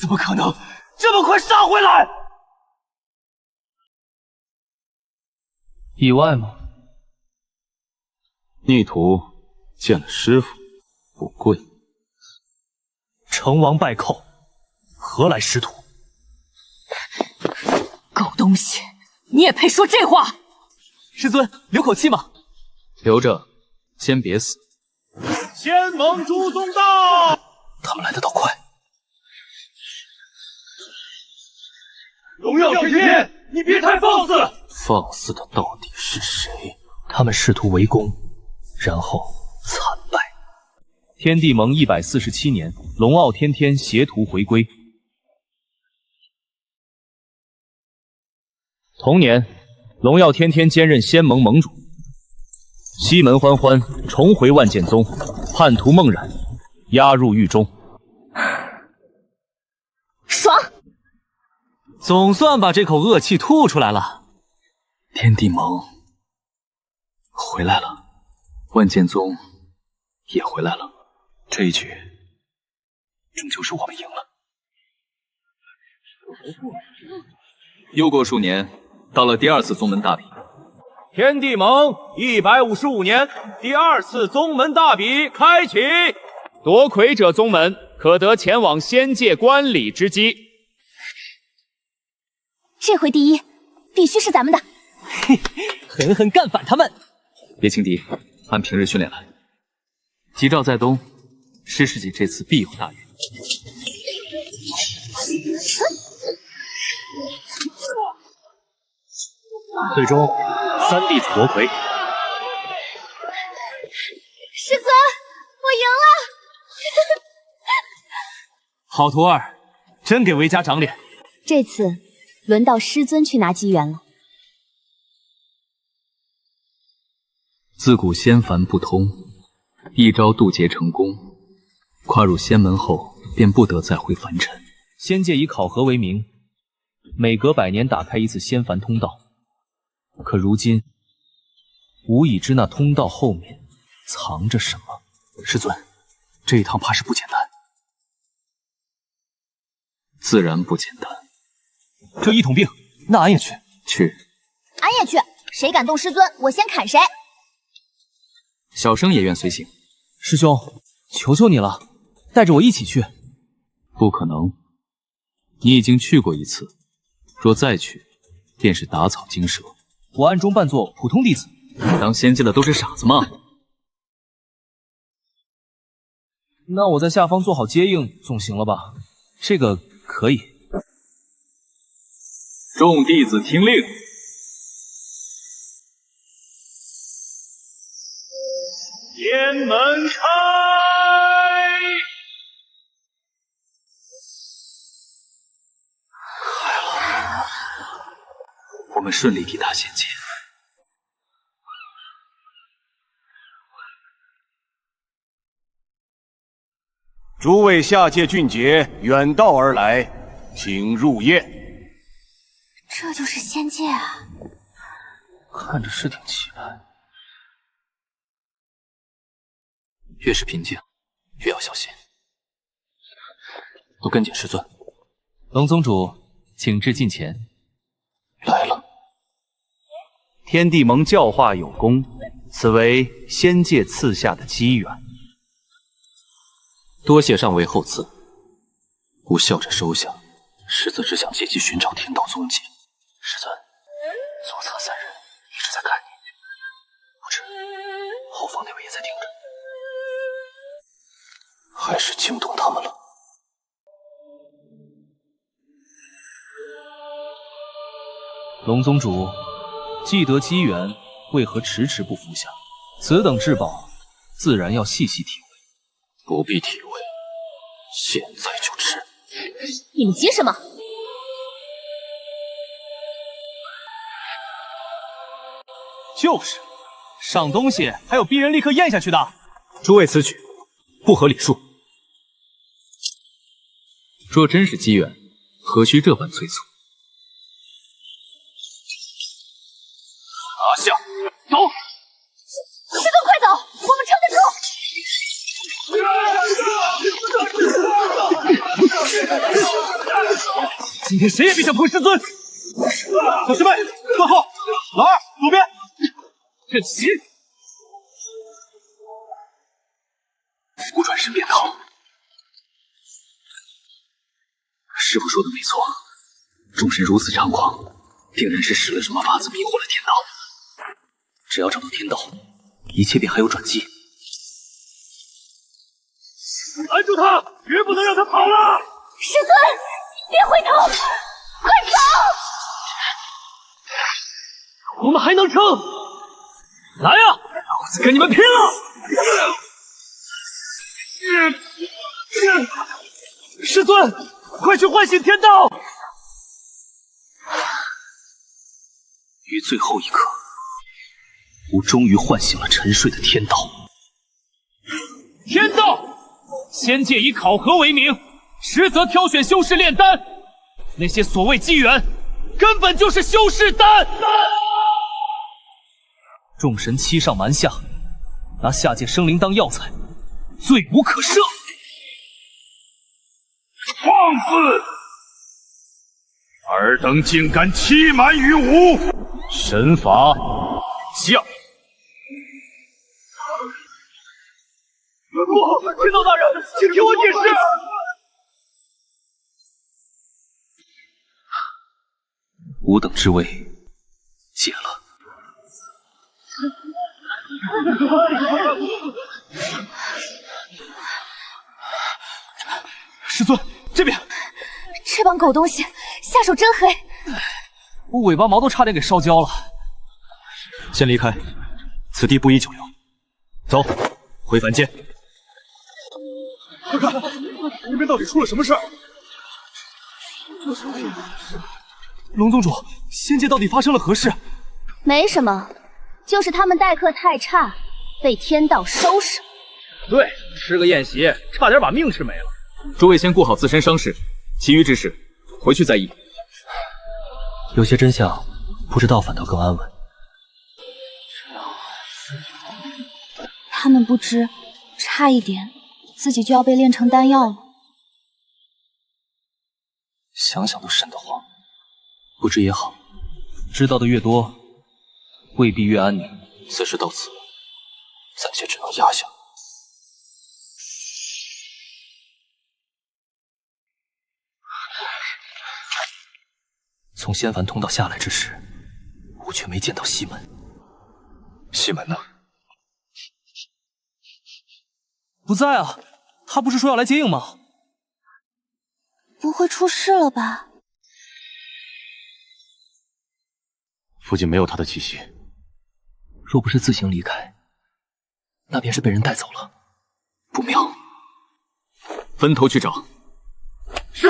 怎么可能这么快杀回来？意外吗？逆徒见了师傅不跪，成王败寇，何来师徒？狗东西，你也配说这话？师尊，留口气嘛。留着，先别死。仙盟朱宗到，他们来得倒快。荣耀天天，你别太放肆！放肆的到底是谁？他们试图围攻，然后惨败。天地盟147年，龙傲天天携徒回归。同年，龙耀天天兼任仙盟盟主。西门欢欢重回万剑宗，叛徒孟冉押入狱中。爽！总算把这口恶气吐出来了。天地盟回来了，万剑宗也回来了。这一局，终究是我们赢了。又过数年，到了第二次宗门大比。天地盟155年第2次宗门大比开启，夺魁者宗门可得前往仙界观礼之机。这回第一必须是咱们的。嘿，狠狠干反他们！别轻敌，按平日训练来。吉兆在东，师师姐这次必有大运。最终3弟子夺魁。师尊，我赢了！好徒儿，真给韦家长脸。这次轮到师尊去拿机缘了。自古仙凡不通，一朝渡劫成功，跨入仙门后便不得再回凡尘。仙界以考核为名，每隔100年打开一次仙凡通道。可如今，无已知那通道后面藏着什么。师尊，这一趟怕是不简单。自然不简单。这一统兵，那俺也去。去。俺也去。谁敢动师尊，我先砍谁。小生也愿随行。师兄，求求你了，带着我一起去。不可能，你已经去过一次，若再去，便是打草惊蛇。我暗中扮作普通弟子。当仙界的都是傻子吗？那我在下方做好接应总行了吧？这个可以。众弟子听令，天门开！我们顺利抵达仙界。诸位下界俊杰远道而来，请入宴。这就是仙界啊！看着是挺气派，越是平静，越要小心。都跟紧师尊。龙宗主，请至近前。来了。天地盟教化有功，此为仙界赐下的机缘。多谢上位厚赐，吾笑着收下，实则只想借机寻找天道踪迹。师尊，左侧3人一直在看你，不知后方那位也在盯着，还是惊动他们了。龙宗主，既得机缘，为何迟迟不服下？此等至宝，自然要细细体会。不必体味，现在就吃。你们急什么？就是，赏东西还有逼人立刻咽下去的。诸位此举不合礼数。若真是机缘，何须这般催促？拿下，走！师尊，快走，我们撑得住。今天谁也别想碰师尊！小师妹，坐后，老二左边。这行。无转身便逃。师傅说的没错，众神如此猖狂，定然是使了什么法子迷惑了天道。只要找到天道，一切便还有转机。拦住他，绝不能让他跑了！师尊，别回头，快走！我们还能撑！来呀，老子跟你们拼了！师尊，快去唤醒天道！于最后一刻，吾终于唤醒了沉睡的天道。天道，仙界以考核为名，实则挑选修士炼丹。那些所谓机缘，根本就是修士丹。众神欺上瞒下，拿下界生灵当药材，罪无可赦。放肆！尔等竟敢欺瞒于吾！神法降！不，天道大人，请听我解释。吾等之位解了。师尊，这边！这帮狗东西下手真黑，我尾巴毛都差点给烧焦了。先离开，此地不宜久留。走，回凡间。快看，那边到底出了什么事儿？龙宗主，仙界到底发生了何事？没什么，就是他们待客太差，被天道收拾。对，吃个宴席，差点把命吃没了。诸位先顾好自身伤势，其余之事回去再议。有些真相不知道反倒更安稳。他们不知，差一点自己就要被炼成丹药了。想想都瘆得慌。不知也好，知道的越多，未必越安宁。此事到此，暂且只能压下。从仙凡通道下来之时，吾却没见到西门。西门呢？不在啊，他不是说要来接应吗？不会出事了吧？附近没有他的气息。若不是自行离开，那便是被人带走了。不妙，分头去找。是。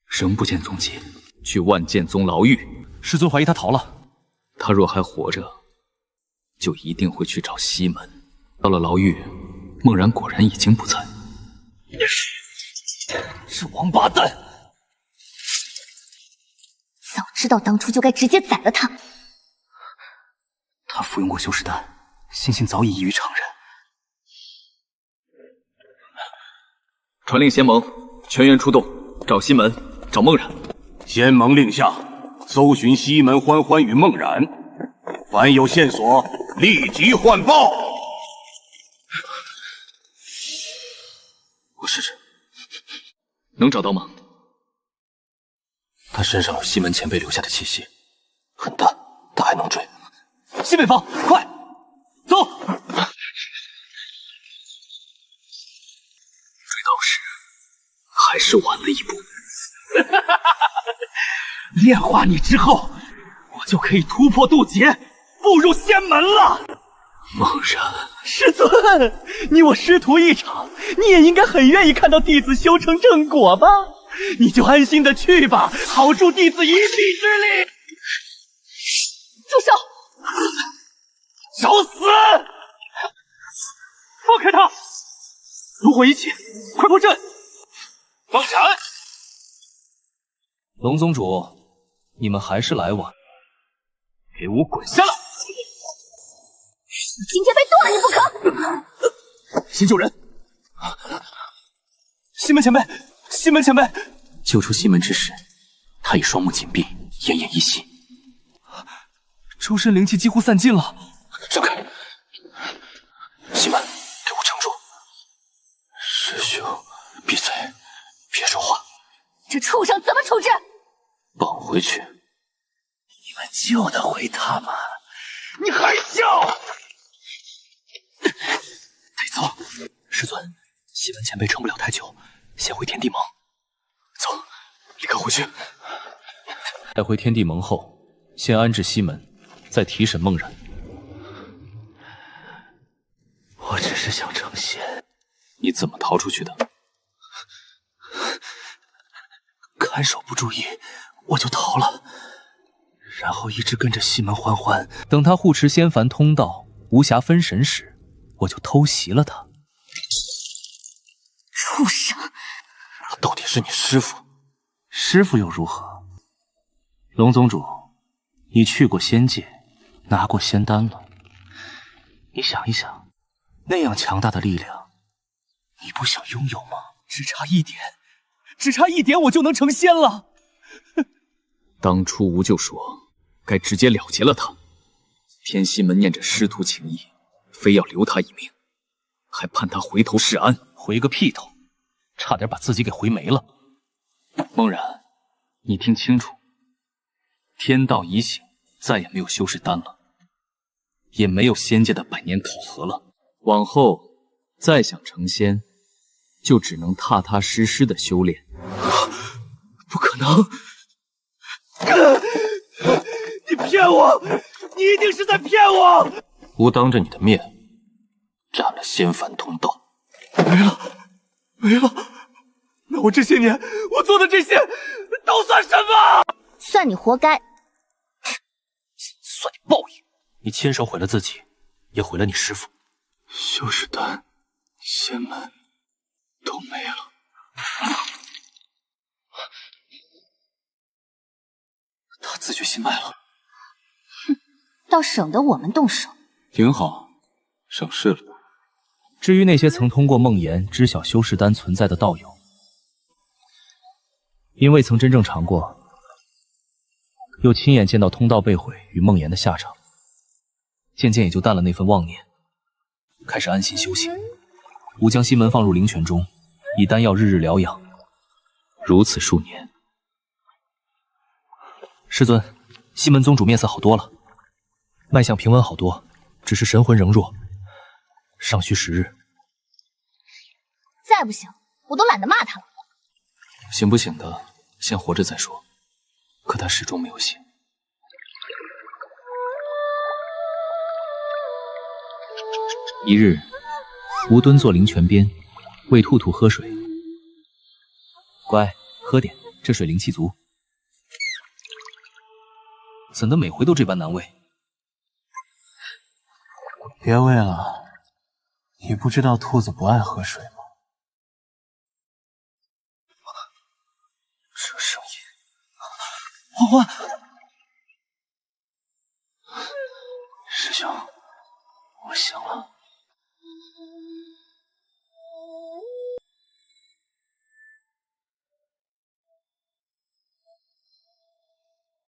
仍不见踪迹，去万剑宗牢狱。师尊怀疑他逃了。他若还活着，就一定会去找西门。到了牢狱，孟然果然已经不在。这王八蛋！早知道当初就该直接宰了他。他服用过修士丹，心性早已异于常人。传令仙盟，全员出动，找西门，找孟然。仙盟令下，搜寻西门欢欢与孟然，凡有线索立即唤报。我试试，能找到吗？他身上有西门前辈留下的气息，很淡，但还能追。西北方，快走！追到时还是晚了一步。炼化你之后，我就可以突破渡劫，步入仙门了。孟然，师尊，你我师徒一场，你也应该很愿意看到弟子修成正果吧？你就安心的去吧，好助弟子一臂之力。住手！找死！放开他！炉火一起，快破阵！放闪！龙宗主，你们还是来晚，给我滚下来！今天非剁了你不可！先救人！西门前辈，西门前辈！救出西门之时，他已双目紧闭，奄奄一息。周身灵气几乎散尽了。让开！西门，给我撑住！师兄，闭嘴，别说话。这畜生怎么处置？绑回去。你们救得回他吗？你还笑？得走。师尊，西门前辈撑不了太久，先回天地盟。走，立刻回去。带回天地盟后，先安置西门，再提审孟然。我只是想成仙。你怎么逃出去的？看守不注意，我就逃了，然后一直跟着西门欢欢。等他护持仙凡通道，无暇分神时，我就偷袭了他。畜生！他到底是你师父？师父又如何？龙宗主，你去过仙界，拿过仙丹了。你想一想，那样强大的力量，你不想拥有吗？只差一点，只差一点，我就能成仙了。当初吾就说，该直接了结了他。天西门念着师徒情谊，非要留他一命，还盼他回头是岸。回个屁头！差点把自己给回没了。孟然，你听清楚，天道已醒，再也没有修士丹了，也没有仙界的百年考核了。往后再想成仙，就只能踏踏实实的修炼。不可能！你骗我！你一定是在骗我！吾当着你的面斩了仙凡通道。没了！那我这些年我做的这些都算什么？算你活该！算你报应！你亲手毁了自己，也毁了你师父。修士丹、仙门都没了。他自绝心脉了。倒省得我们动手。挺好，省事了。至于那些曾通过梦魇知晓修士丹存在的道友，因未曾真正尝过，又亲眼见到通道被毁与梦魇的下场，渐渐也就淡了那份妄念，开始安心修行。吾将西门放入灵泉中，以丹药日日疗养，如此数年。师尊，西门宗主面色好多了，脉象平稳好多，只是神魂仍弱，尚需时日。再不行，我都懒得骂他了。醒不醒的，先活着再说。可他始终没有醒。一日，吾蹲坐灵泉边，喂兔兔喝水。乖，喝点，这水灵气足。怎的每回都这般难喂？别喂了，你不知道兔子不爱喝水吗？这声音，欢欢，师兄，我醒了。